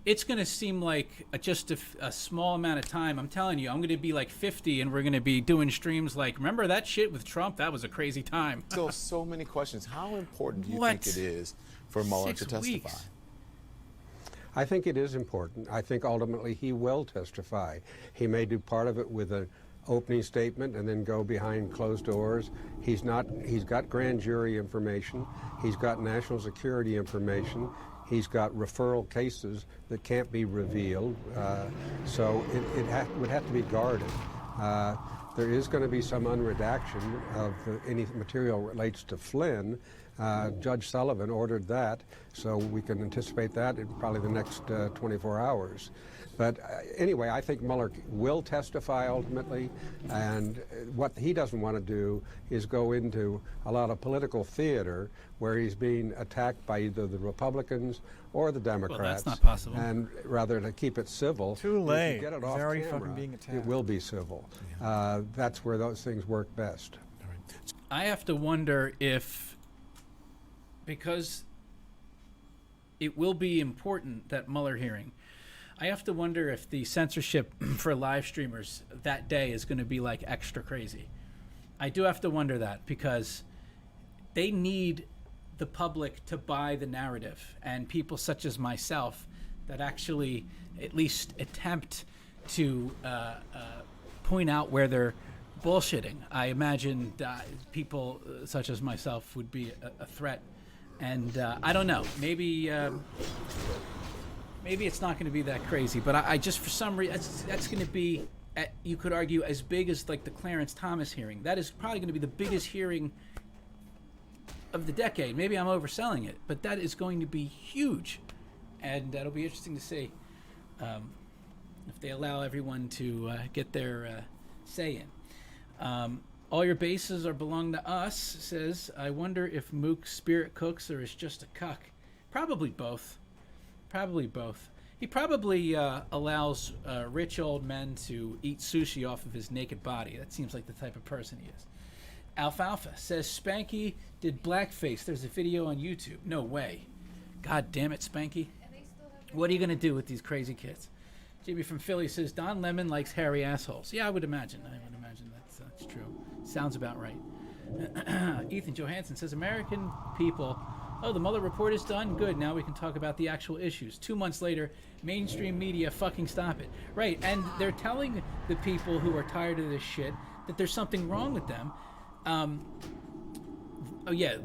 Speaker 19: it's going to seem like just a small amount of time. I'm telling you, I'm going to be like 50 and we're going to be doing streams like, remember that shit with Trump? That was a crazy time.
Speaker 3: Still so many questions. How important do you think it is for Mueller to testify?
Speaker 19: 6 weeks.
Speaker 7: I think it is important. I think ultimately he will testify. He may do part of it with an opening statement and then go behind closed doors. He's got grand jury information. He's got national security information. He's got referral cases that can't be revealed. So it would have to be guarded. There is going to be some unredaction of any material relates to Flynn. Judge Sullivan ordered that, so we can anticipate that in probably the next 24 hours. But anyway, I think Mueller will testify ultimately, and what he doesn't want to do is go into a lot of political theater where he's being attacked by either the Republicans or the Democrats.
Speaker 19: Well, that's not possible.
Speaker 7: And rather to keep it civil.
Speaker 1: Too late.
Speaker 7: If you get it
Speaker 1: He's
Speaker 7: off
Speaker 1: already
Speaker 7: camera,
Speaker 1: fucking being attacked.
Speaker 7: It will be civil. That's where those things work best.
Speaker 19: I have to wonder if, because it will be important, that Mueller hearing, I have to wonder if the censorship for live streamers that day is going to be like extra crazy. I do have to wonder that, because they need the public to buy the narrative, and people such as myself that actually at least attempt to point out where they're bullshitting. I imagine people such as myself would be a threat. And I don't know, maybe it's not going to be that crazy, but I just, for some reason, that's going to be, you could argue, as big as like the Clarence Thomas hearing. That is probably going to be the biggest hearing of the decade. Maybe I'm overselling it, but that is going to be huge, and that'll be interesting to see if they allow everyone to get their say in. All your bases are belong to us, says, I wonder if Mook spirit cooks or is just a cuck. Probably both. Probably both. He probably allows rich old men to eat sushi off of his naked body. That seems like the type of person he is. Alfalfa says, Spanky did blackface. There's a video on YouTube. No way. God damn it, Spanky. What are you going to do with these crazy kids? JB from Philly says, Don Lemon likes hairy assholes. Yeah, I would imagine. That's true. Sounds about right. Ethan Johansson says, American people, the Mueller report is done. Good. Now we can talk about the actual issues. 2 months later, mainstream media fucking stop it. Right. And they're telling the people who are tired of this shit that there's something wrong with them. Oh, yeah.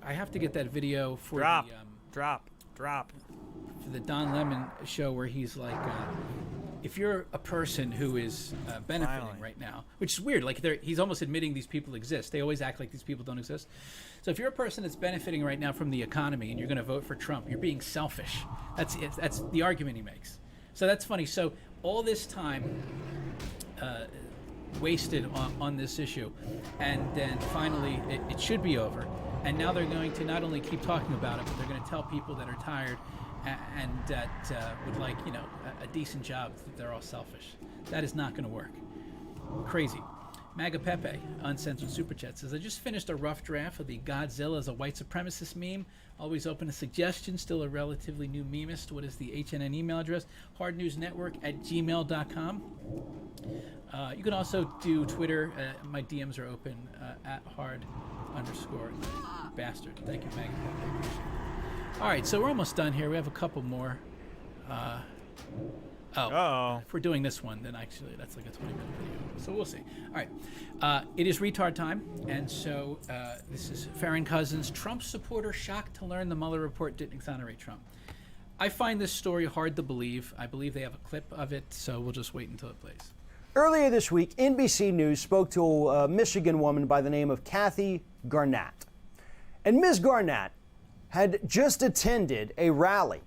Speaker 19: I have to get that video for
Speaker 1: drop.
Speaker 19: For the Don Lemon show where he's like, if you're a person who is benefiting right now, which is weird, like he's almost admitting these people exist. They always act like these people don't exist. So if you're a person that's benefiting right now from the economy and you're going to vote for Trump, you're being selfish. That's the argument he makes. So that's funny. So all this time wasted on this issue, and then finally it should be over. And now they're going to not only keep talking about it, but they're going to tell people that are tired and that would like, a decent job, that they're all selfish. That is not going to work. Crazy. Maga Pepe, Uncensored Super Chat, says, I just finished a rough draft of the Godzilla as a white supremacist meme. Always open to suggestions. Still a relatively new memist. What is the HNN email address? hardnewsnetwork@gmail.com. You can also do Twitter. My DMs are open at @hard_bastard. Thank you, Maga Pepe. Appreciate it. All right, so we're almost done here. We have a couple more. If we're doing this one, then actually that's like a 20-minute video. So we'll see. All right. It is retard time. And so this is Farron Cousins. Trump supporter shocked to learn the Mueller report didn't exonerate Trump. I find this story hard to believe. I believe they have a clip of it, so we'll just wait until it plays.
Speaker 4: Earlier this week, NBC News spoke to a Michigan woman by the name of Kathy Garnett. And Ms. Garnett had just attended a rally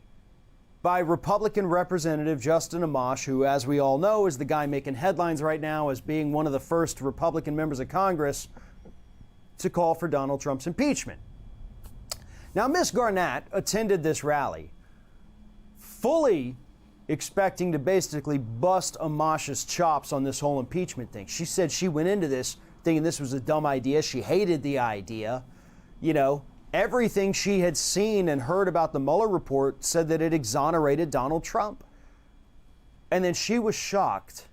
Speaker 4: by Republican Representative Justin Amash, who, as we all know, is the guy making headlines right now as being one of the first Republican members of Congress to call for Donald Trump's impeachment. Now, Ms. Garnett attended this rally fully expecting to basically bust Amash's chops on this whole impeachment thing. She said she went into this thinking this was a dumb idea. She hated the idea. You know, everything she had seen and heard about the Mueller report said that it exonerated Donald Trump. And then she was shocked,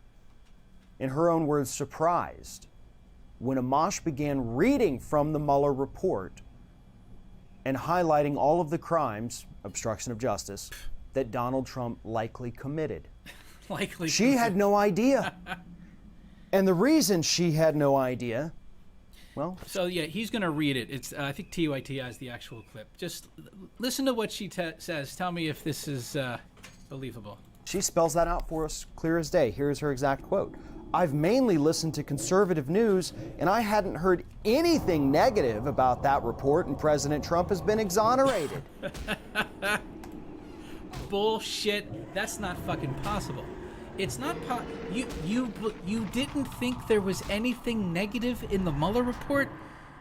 Speaker 4: in her own words, surprised, when Amash began reading from the Mueller report and highlighting all of the crimes, obstruction of justice, that Donald Trump likely committed. She had no idea. And the reason she had no idea, well...
Speaker 19: So, yeah, he's going to read it. It's I think TYT has the actual clip. Just listen to what she says. Tell me if this is believable.
Speaker 4: She spells that out for us clear as day. Here's her exact quote. I've mainly listened to conservative news, and I hadn't heard anything negative about that report, and President Trump has been exonerated.
Speaker 19: Bullshit. That's not fucking possible. It's not you didn't think there was anything negative in the Mueller report?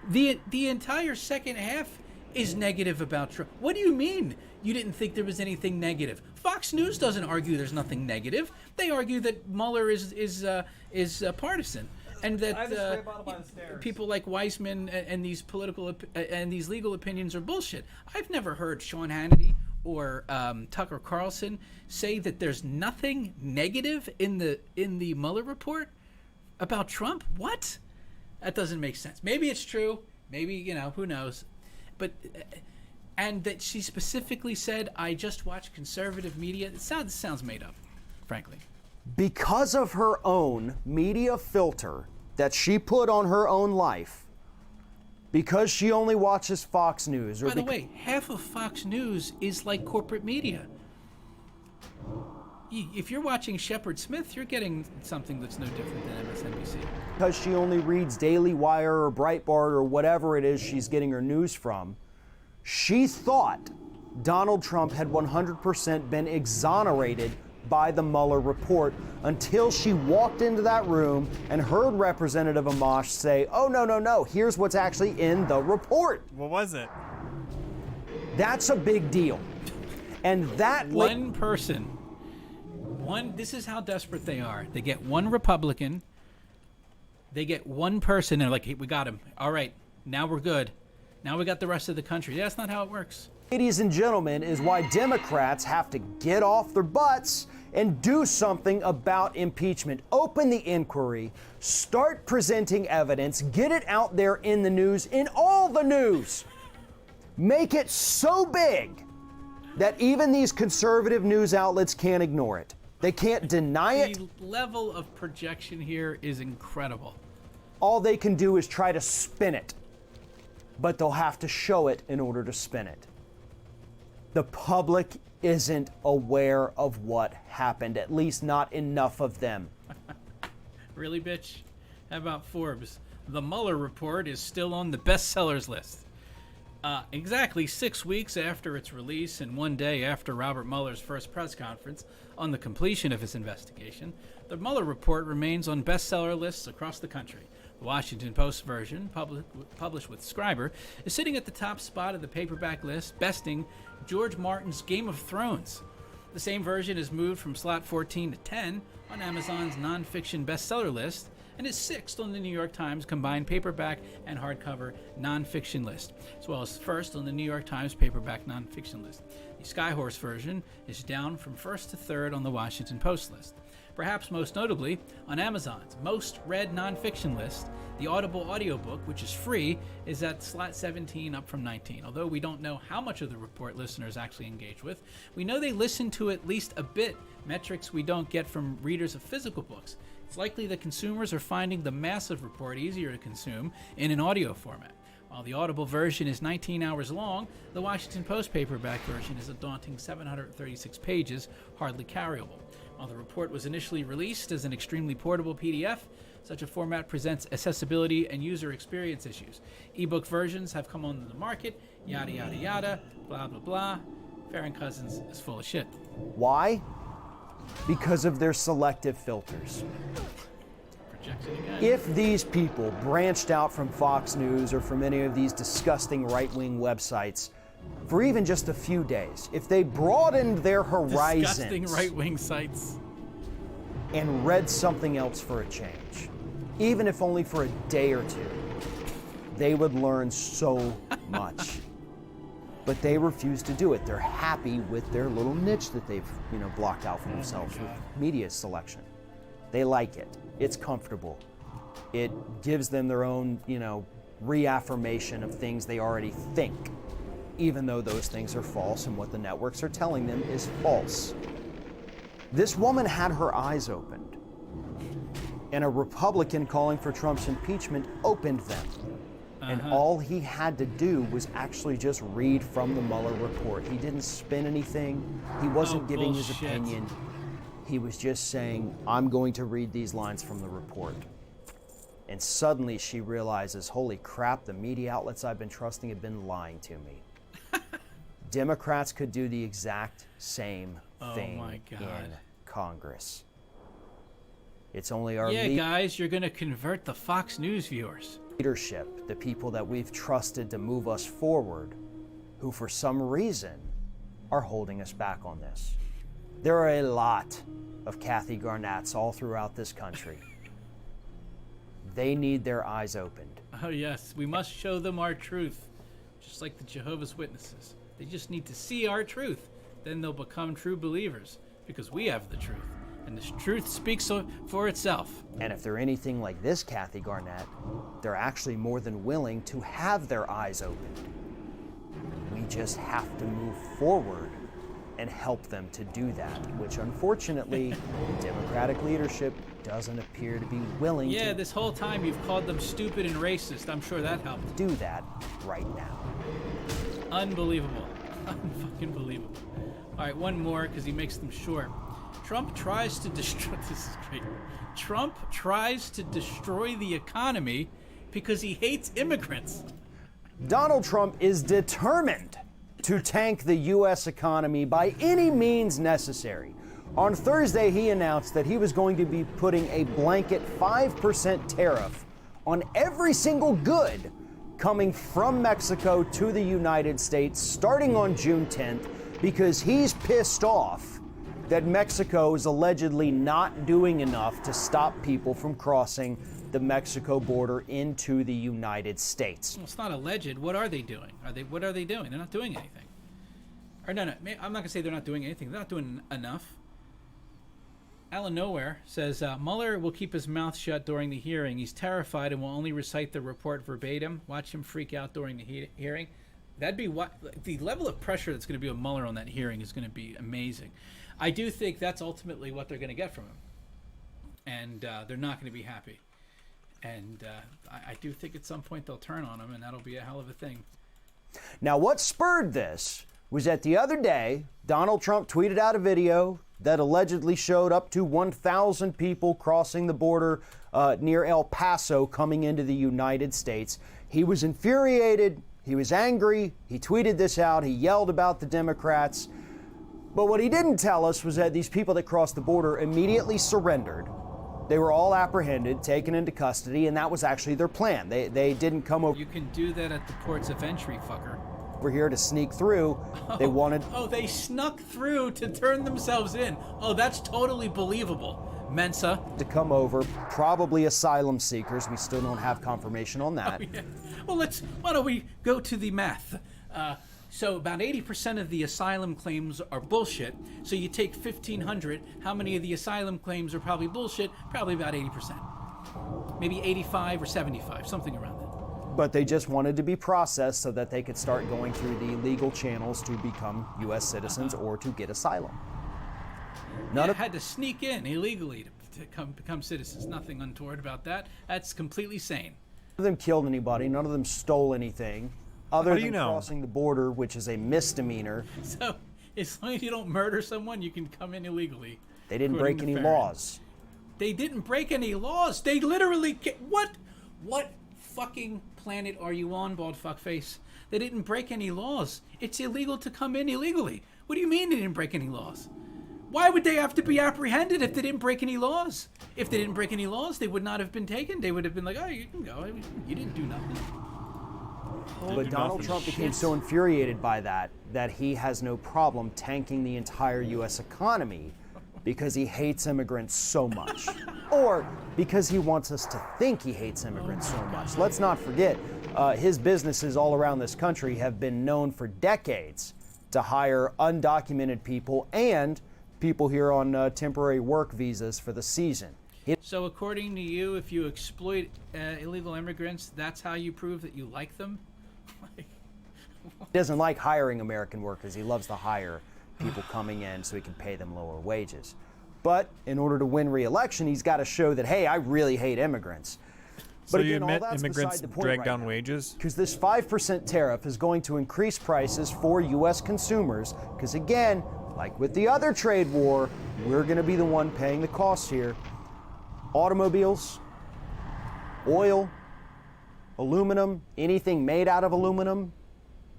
Speaker 19: The entire second half is negative about Trump. What do you mean you didn't think there was anything negative? Fox News doesn't argue there's nothing negative. They argue that Mueller is partisan, and that people like Weissman and these political and these legal opinions are bullshit. I've never heard Sean Hannity or Tucker Carlson say that there's nothing negative in the Mueller report about Trump. What? That doesn't make sense. Maybe it's true. Maybe, who knows? But and that she specifically said, I just watch conservative media. It sounds made up, frankly.
Speaker 4: Because of her own media filter that she put on her own life, because she only watches Fox News.
Speaker 19: By the way, half of Fox News is like corporate media. If you're watching Shepard Smith, you're getting something that's no different than MSNBC.
Speaker 4: Because she only reads Daily Wire or Breitbart or whatever it is she's getting her news from, she thought Donald Trump had 100% been exonerated by the Mueller report until she walked into that room and heard Representative Amash say, oh, no, here's what's actually in the report.
Speaker 1: What was it?
Speaker 4: That's a big deal. And that...
Speaker 19: One person. This is how desperate they are. They get one Republican. They get one person. They're like, hey, we got him. All right, now we're good. Now we got the rest of the country. That's not how it works.
Speaker 4: Ladies and gentlemen, is why Democrats have to get off their butts and do something about impeachment. Open the inquiry, start presenting evidence, get it out there in the news, in all the news. Make it so big that even these conservative news outlets can't ignore it. They can't deny it.
Speaker 19: The level of projection here is incredible.
Speaker 4: All they can do is try to spin it, but they'll have to show it in order to spin it. The public isn't aware of what happened, at least not enough of them.
Speaker 19: Really, bitch? How about Forbes? The Mueller report is still on the bestsellers list. Exactly 6 weeks after its release and 1 day after Robert Mueller's first press conference on the completion of his investigation, the Mueller report remains on bestseller lists across the country. The Washington Post version, published with Scriber, is sitting at the top spot of the paperback list, besting George Martin's Game of Thrones. The same version is moved from slot 14 to 10 on Amazon's nonfiction bestseller list, and is 6th on the New York Times combined paperback and hardcover nonfiction list, as well as 1st on the New York Times paperback nonfiction list. The Skyhorse version is down from 1st to 3rd on the Washington Post list. Perhaps most notably, on Amazon's most read nonfiction list, the Audible audiobook, which is free, is at slot 17, up from 19. Although we don't know how much of the report listeners actually engage with, we know they listen to at least a bit, metrics we don't get from readers of physical books. It's likely that consumers are finding the massive report easier to consume in an audio format. While the Audible version is 19 hours long, the Washington Post paperback version is a daunting 736 pages, hardly carryable. While the report was initially released as an extremely portable PDF, such a format presents accessibility and user experience issues. Ebook versions have come onto the market, yada yada yada, blah blah blah. Farron Cousins is full of shit.
Speaker 4: Why? Because of their selective filters.
Speaker 19: Projection again.
Speaker 4: If these people branched out from Fox News or from any of these disgusting right-wing websites for even just a few days, if they broadened their horizons,
Speaker 19: Disgusting right-wing sites,
Speaker 4: and read something else for a change, even if only for a day or two, they would learn so much. But they refuse to do it. They're happy with their little niche that they've, blocked out for themselves with media selection. They like it. It's comfortable. It gives them their own, reaffirmation of things they already think, even though those things are false and what the networks are telling them is false. This woman had her eyes opened, and a Republican calling for Trump's impeachment opened them. And all he had to do was actually just read from the Mueller report. He didn't spin anything. He wasn't giving his opinion. He was just saying, I'm going to read these lines from the report. And suddenly she realizes, holy crap, the media outlets I've been trusting have been lying to me. Democrats could do the exact same thing in Congress. It's only our
Speaker 19: guys, you're going to convert the Fox News viewers.
Speaker 4: Leadership, the people that we've trusted to move us forward, who for some reason are holding us back on this. There are a lot of Kathy Garnetts all throughout this country. They need their eyes opened.
Speaker 19: Oh yes, we must show them our truth, just like the Jehovah's Witnesses. They just need to see our truth. Then they'll become true believers, because we have the truth. And the truth speaks for itself.
Speaker 4: And if they're anything like this Kathy Garnett, they're actually more than willing to have their eyes opened. We just have to move forward and help them to do that, which unfortunately, Democratic leadership doesn't appear to be willing to.
Speaker 19: Yeah, this whole time you've called them stupid and racist. I'm sure that helped.
Speaker 4: Do that right now.
Speaker 19: Unbelievable. Unfucking believable. All right, one more because he makes them short. Trump tries to destroy. This is great. Trump tries to destroy the economy because he hates immigrants.
Speaker 4: Donald Trump is determined to tank the U.S. economy by any means necessary. On Thursday, he announced that he was going to be putting a blanket 5% tariff on every single good coming from Mexico to the United States starting on June 10th because he's pissed off that Mexico is allegedly not doing enough to stop people from crossing the Mexico border into the United States.
Speaker 19: Well, it's not alleged. What are they doing? What are they doing? They're not doing anything. Or no, I'm not going to say they're not doing anything. They're not doing enough. Alan Nowhere says, Mueller will keep his mouth shut during the hearing. He's terrified and will only recite the report verbatim. Watch him freak out during the hearing. That'd be what the level of pressure that's going to be on Mueller on that hearing is going to be amazing. I do think that's ultimately what they're going to get from him. And they're not going to be happy. And I do think at some point they'll turn on him, and that'll be a hell of a thing.
Speaker 4: Now, what spurred this was that the other day, Donald Trump tweeted out a video that allegedly showed up to 1,000 people crossing the border near El Paso coming into the United States. He was infuriated. He was angry. He tweeted this out. He yelled about the Democrats. But what he didn't tell us was that these people that crossed the border immediately surrendered. They were all apprehended, taken into custody, and that was actually their plan. They didn't come over.
Speaker 19: You can do that at the ports of entry, fucker.
Speaker 4: We're here to sneak through. They wanted.
Speaker 19: Oh, they snuck through to turn themselves in. Oh, that's totally believable. Mensa.
Speaker 4: To come over, probably asylum seekers. We still don't have confirmation on that.
Speaker 19: Oh, yeah. Well, why don't we go to the math? So about 80% of the asylum claims are bullshit. So you take 1,500, how many of the asylum claims are probably bullshit? Probably about 80%. Maybe 85 or 75, something around that.
Speaker 4: But they just wanted to be processed so that they could start going through the legal channels to become U.S. citizens or to get asylum.
Speaker 19: Had to sneak in illegally to become citizens. Nothing untoward about that. That's completely sane.
Speaker 4: None of them killed anybody. None of them stole anything. Other than crossing the border, which is a misdemeanor.
Speaker 19: So, as long as you don't murder someone, you can come in illegally.
Speaker 4: They didn't break any laws.
Speaker 19: They didn't break any laws. They literally... What fucking planet are you on, bald fuckface? They didn't break any laws. It's illegal to come in illegally. What do you mean they didn't break any laws? Why would they have to be apprehended if they didn't break any laws? If they didn't break any laws, they would not have been taken. They would have been like, oh, you can go. You didn't do nothing.
Speaker 4: But Donald Trump became so infuriated by that he has no problem tanking the entire U.S. economy because he hates immigrants so much. Or because he wants us to think he hates immigrants so much. Let's not forget, his businesses all around this country have been known for decades to hire undocumented people and people here on temporary work visas for the season.
Speaker 19: So according to you, if you exploit illegal immigrants, that's how you prove that you like them?
Speaker 4: He doesn't like hiring American workers. He loves to hire people coming in so he can pay them lower wages. But in order to win re-election, he's got to show that, hey, I really hate immigrants.
Speaker 1: So
Speaker 4: But
Speaker 1: you
Speaker 4: again, all
Speaker 1: admit
Speaker 4: that's
Speaker 1: immigrants
Speaker 4: beside the point
Speaker 1: drag
Speaker 4: right
Speaker 1: down
Speaker 4: now.
Speaker 1: wages?
Speaker 4: Because this 5% tariff is going to increase prices for U.S. consumers. Because again, like with the other trade war, we're going to be the one paying the costs here. Automobiles, oil, aluminum, anything made out of aluminum,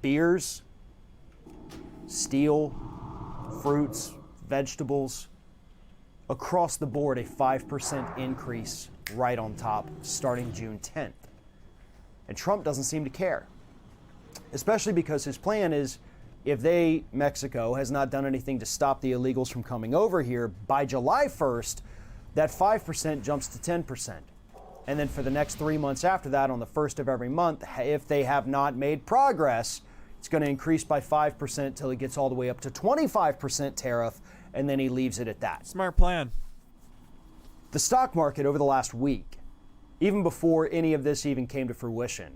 Speaker 4: beers, steel, fruits, vegetables, across the board a 5% increase right on top starting June 10th. And Trump doesn't seem to care, especially because his plan is if Mexico has not done anything to stop the illegals from coming over here, by July 1st, that 5% jumps to 10%. And then for the next 3 months after that, on the 1st of every month, if they have not made progress, it's going to increase by 5% till it gets all the way up to 25% tariff, and then he leaves it at that.
Speaker 1: Smart plan.
Speaker 4: The stock market over the last week, even before any of this even came to fruition,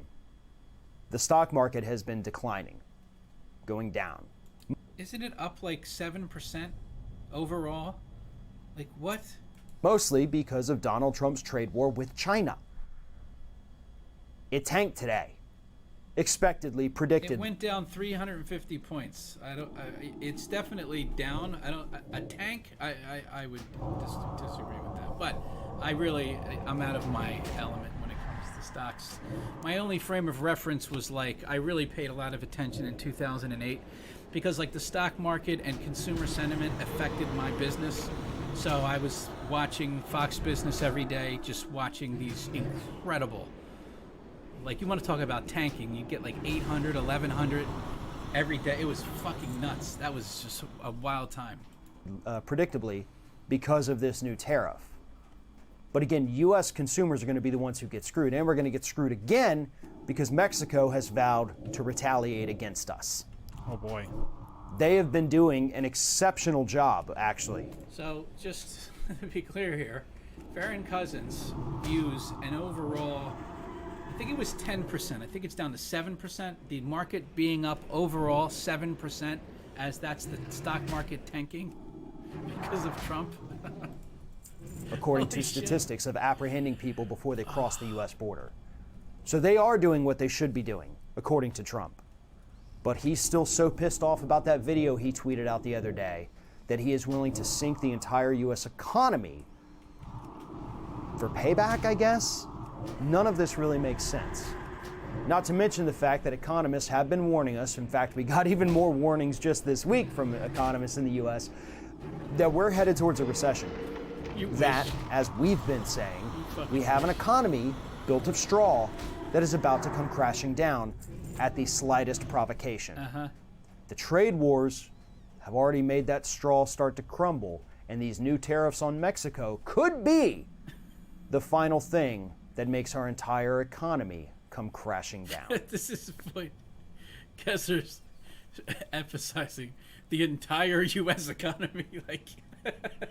Speaker 4: the stock market has been declining, going down.
Speaker 19: Isn't it up like 7% overall? Like what?
Speaker 4: Mostly because of Donald Trump's trade war with China. It tanked today. Expectedly, predicted.
Speaker 19: It went down 350 points. It's definitely down. A tank. I would disagree with that. But I'm out of my element when it comes to stocks. My only frame of reference was I really paid a lot of attention in 2008 because the stock market and consumer sentiment affected my business. So I was watching Fox Business every day, just watching these incredible. You want to talk about tanking, you get 800, 1100 every day. It was fucking nuts. That was just a wild time.
Speaker 4: Predictably, because of this new tariff. But again, U.S. consumers are going to be the ones who get screwed. And we're going to get screwed again because Mexico has vowed to retaliate against us.
Speaker 1: Oh boy.
Speaker 4: They have been doing an exceptional job, actually.
Speaker 19: So just to be clear here, Farron Cousins views an overall, I think it was 10%. I think it's down to 7%. The market being up overall 7%, as that's the stock market tanking because of Trump.
Speaker 4: According to statistics of apprehending people before they cross the U.S. border. So they are doing what they should be doing, according to Trump. But he's still so pissed off about that video he tweeted out the other day that he is willing to sink the entire U.S. economy for payback, I guess? None of this really makes sense. Not to mention the fact that economists have been warning us, in fact, we got even more warnings just this week from economists in the U.S., that we're headed towards a recession. That, as we've been saying, we have an economy built of straw that is about to come crashing down at the slightest provocation. The trade wars have already made that straw start to crumble, And these new tariffs on Mexico could be the final thing that makes our entire economy come crashing down.
Speaker 19: This is the point. Kesser's emphasizing the entire U.S. economy. Like,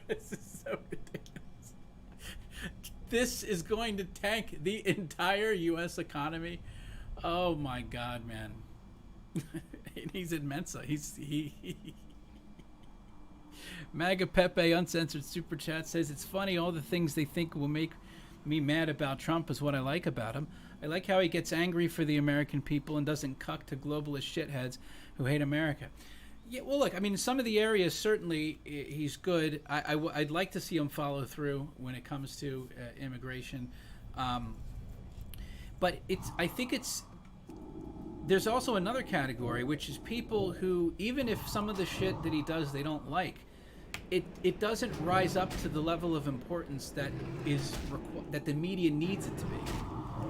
Speaker 19: this is so ridiculous. This is going to tank the entire U.S. economy. Oh my God, man. He's in Mensa. MAGA Pepe Uncensored Super Chat says, it's funny, all the things they think will make me mad about Trump is what I like about him. I like how he gets angry for the American people and doesn't cuck to globalist shitheads who hate America. Yeah, well, look, I mean, in some of the areas, certainly he's good. I'd like to see him follow through when it comes to immigration. But I think there's also another category, which is people who, even if some of the shit that he does they don't like, it doesn't rise up to the level of importance that the media needs it to be.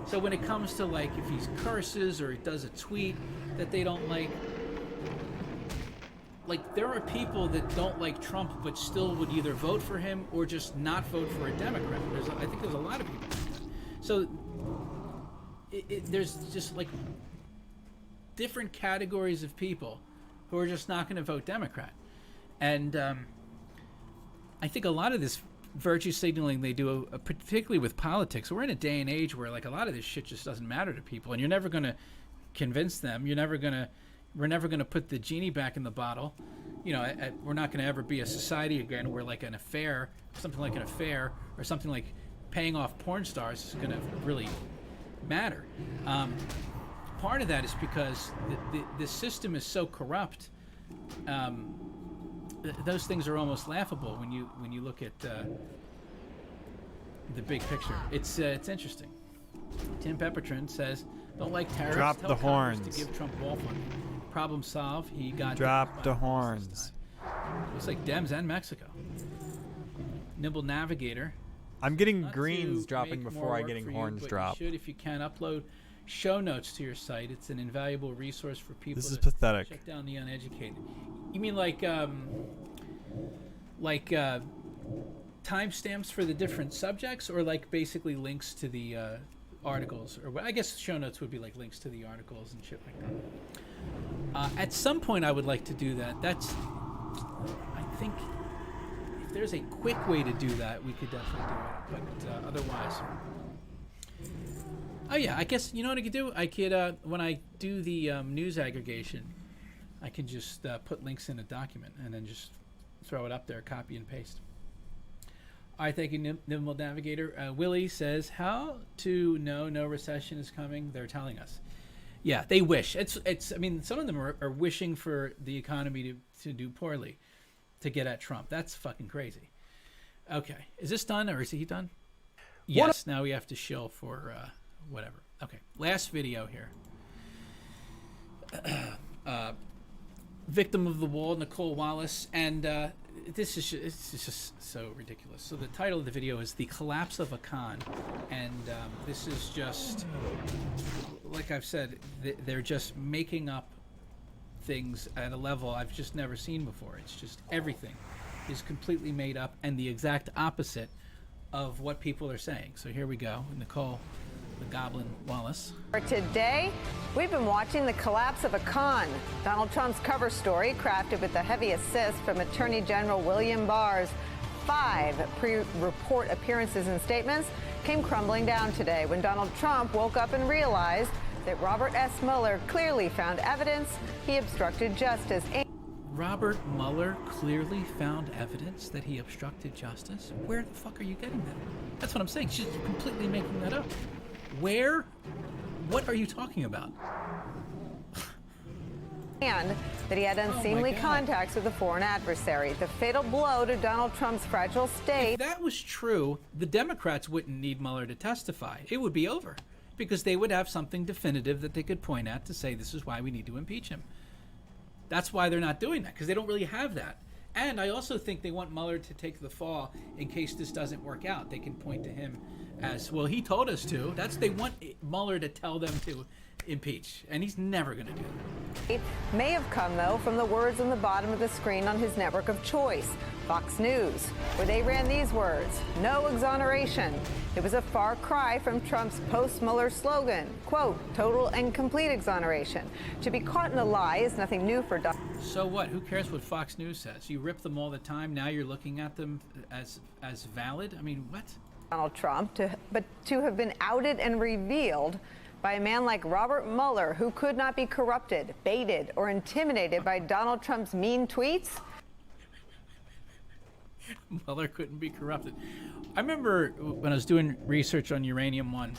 Speaker 19: So when it comes to, like, if he curses or he does a tweet that they don't like there are people that don't like Trump but still would either vote for him or just not vote for a Democrat. I think there's a lot of people like that. So there's just like different categories of people who are just not going to vote Democrat. And I think a lot of this virtue signaling they do, particularly with politics, we're in a day and age where, like, a lot of this shit just doesn't matter to people, and you're never going to convince them. We're never going to put the genie back in the bottle. You know, we're not going to ever be a society again where, like, something like an affair or something like paying off porn stars is going to really matter. Part of that is because the system is so corrupt. Those things are almost laughable when you look at the big picture. It's interesting. Tim Peppertron says, "Don't like tariffs.
Speaker 1: Drop
Speaker 19: Tell
Speaker 1: the
Speaker 19: Congress
Speaker 1: horns.
Speaker 19: to give Trump wall funding. Problem solved. He got
Speaker 1: Drop the horns."
Speaker 19: Looks like Dems and Mexico. Nimble Navigator.
Speaker 1: I'm getting
Speaker 19: Not
Speaker 1: greens
Speaker 19: to
Speaker 1: dropping
Speaker 19: make
Speaker 1: before
Speaker 19: more
Speaker 1: I'm
Speaker 19: work
Speaker 1: getting
Speaker 19: for you,
Speaker 1: horns
Speaker 19: but
Speaker 1: dropped.
Speaker 19: You should, if you can, upload show notes to your site. It's an invaluable resource for people.
Speaker 1: This is
Speaker 19: to
Speaker 1: pathetic.
Speaker 19: Check down the uneducated. You mean like timestamps for the different subjects, or like basically links to the articles? Or I guess show notes would be like links to the articles and shit like that. At some point, I would like to do that. I think if there's a quick way to do that, we could definitely do it. But otherwise, oh yeah, I guess you know what I could do. I could when I do the news aggregation, I can just put links in a document and then just throw it up there, copy and paste. All right, thank you, Nimble Navigator. Willie says, how to know no recession is coming? They're telling us. Yeah, they wish. It's. I mean, some of them are wishing for the economy to do poorly to get at Trump. That's fucking crazy. Okay, is this done or is he done? Yes, now we have to shill for whatever. Okay, last video here. Victim of the wall, Nicole Wallace, and it's just so ridiculous. So the title of the video is "The Collapse of a Con," and this is just, like I've said, they're just making up things at a level I've just never seen before. It's just everything is completely made up and the exact opposite of what people are saying. So here we go, Nicole, the Goblin Wallace.
Speaker 9: For today, we've been watching the collapse of a con. Donald Trump's cover story, crafted with the heavy assist from Attorney General William Barr's 5 pre-report appearances and statements, came crumbling down today when Donald Trump woke up and realized that Robert S. Mueller clearly found evidence he obstructed justice.
Speaker 19: Robert Mueller clearly found evidence that he obstructed justice? Where the fuck are you getting that? That's what I'm saying. She's completely making that up. Where? What are you talking about?
Speaker 9: And that he had unseemly contacts with a foreign adversary. The fatal blow to Donald Trump's fragile state.
Speaker 19: If that was true, the Democrats wouldn't need Mueller to testify. It would be over because they would have something definitive that they could point at to say this is why we need to impeach him. That's why they're not doing that, because they don't really have that. And I also think they want Mueller to take the fall in case this doesn't work out. They can point to him as, well, he told us to. They want Mueller to tell them to impeach, and he's never going to do that.
Speaker 9: It may have come, though, from the words on the bottom of the screen on his network of choice, Fox News, where they ran these words: no exoneration. It was a far cry from Trump's post-Mueller slogan, quote, total and complete exoneration. To be caught in a lie is nothing new for Donald.
Speaker 19: So what? Who cares what Fox News says? You rip them all the time. Now you're looking at them as valid? I mean, what?
Speaker 9: Donald Trump, but to have been outed and revealed by a man like Robert Mueller, who could not be corrupted, baited, or intimidated by Donald Trump's mean tweets?
Speaker 19: Mueller couldn't be corrupted. I remember when I was doing research on Uranium One,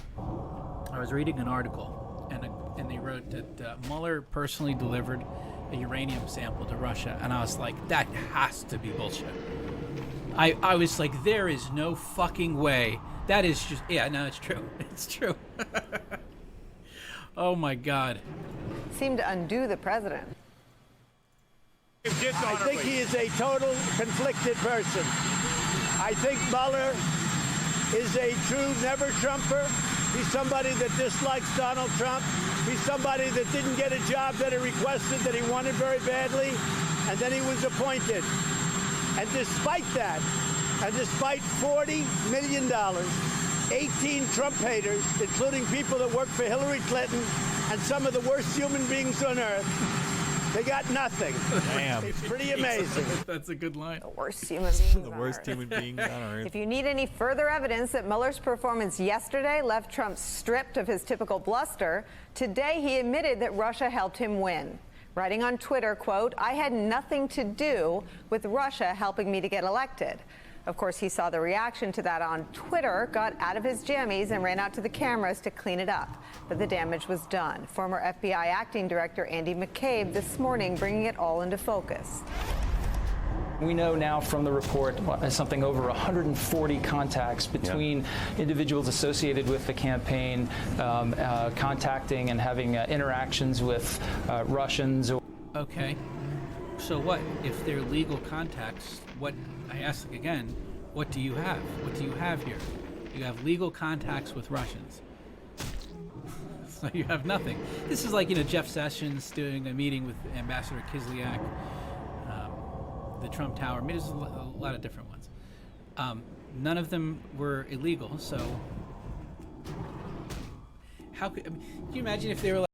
Speaker 19: I was reading an article, and they wrote that Mueller personally delivered a uranium sample to Russia, and I was like, that has to be bullshit. I was like, there is no fucking way. That is just, yeah, no, it's true. It's true. Oh my God.
Speaker 9: Seemed to undo the president.
Speaker 10: I think he is a total conflicted person. I think Mueller is a true never-Trumper. He's somebody that dislikes Donald Trump. He's somebody that didn't get a job that he requested, that he wanted very badly, and then he was appointed. And despite that, and despite $40 million, 18 Trump haters, including people that work for Hillary Clinton and some of the worst human beings on earth, they got nothing.
Speaker 1: Damn.
Speaker 10: It's pretty amazing.
Speaker 19: That's a good line.
Speaker 9: The worst human beings
Speaker 1: The worst human beings on earth.
Speaker 9: If you need any further evidence that Mueller's performance yesterday left Trump stripped of his typical bluster, today he admitted that Russia helped him win. Writing on Twitter, quote, I had nothing to do with Russia helping me to get elected. Of course, he saw the reaction to that on Twitter, got out of his jammies and ran out to the cameras to clean it up. But the damage was done. Former FBI acting director Andy McCabe this morning bringing it all into focus.
Speaker 11: We know now from the report something over 140 contacts between individuals associated with the campaign, contacting and having interactions with Russians.
Speaker 19: Okay. So what? If they're legal contacts, what, I ask again, what do you have? What do you have here? You have legal contacts with Russians. So you have nothing. This is like, Jeff Sessions doing a meeting with Ambassador Kislyak, the Trump Tower. I mean, there's a lot of different ones. None of them were illegal, so how could, can you imagine if they were like,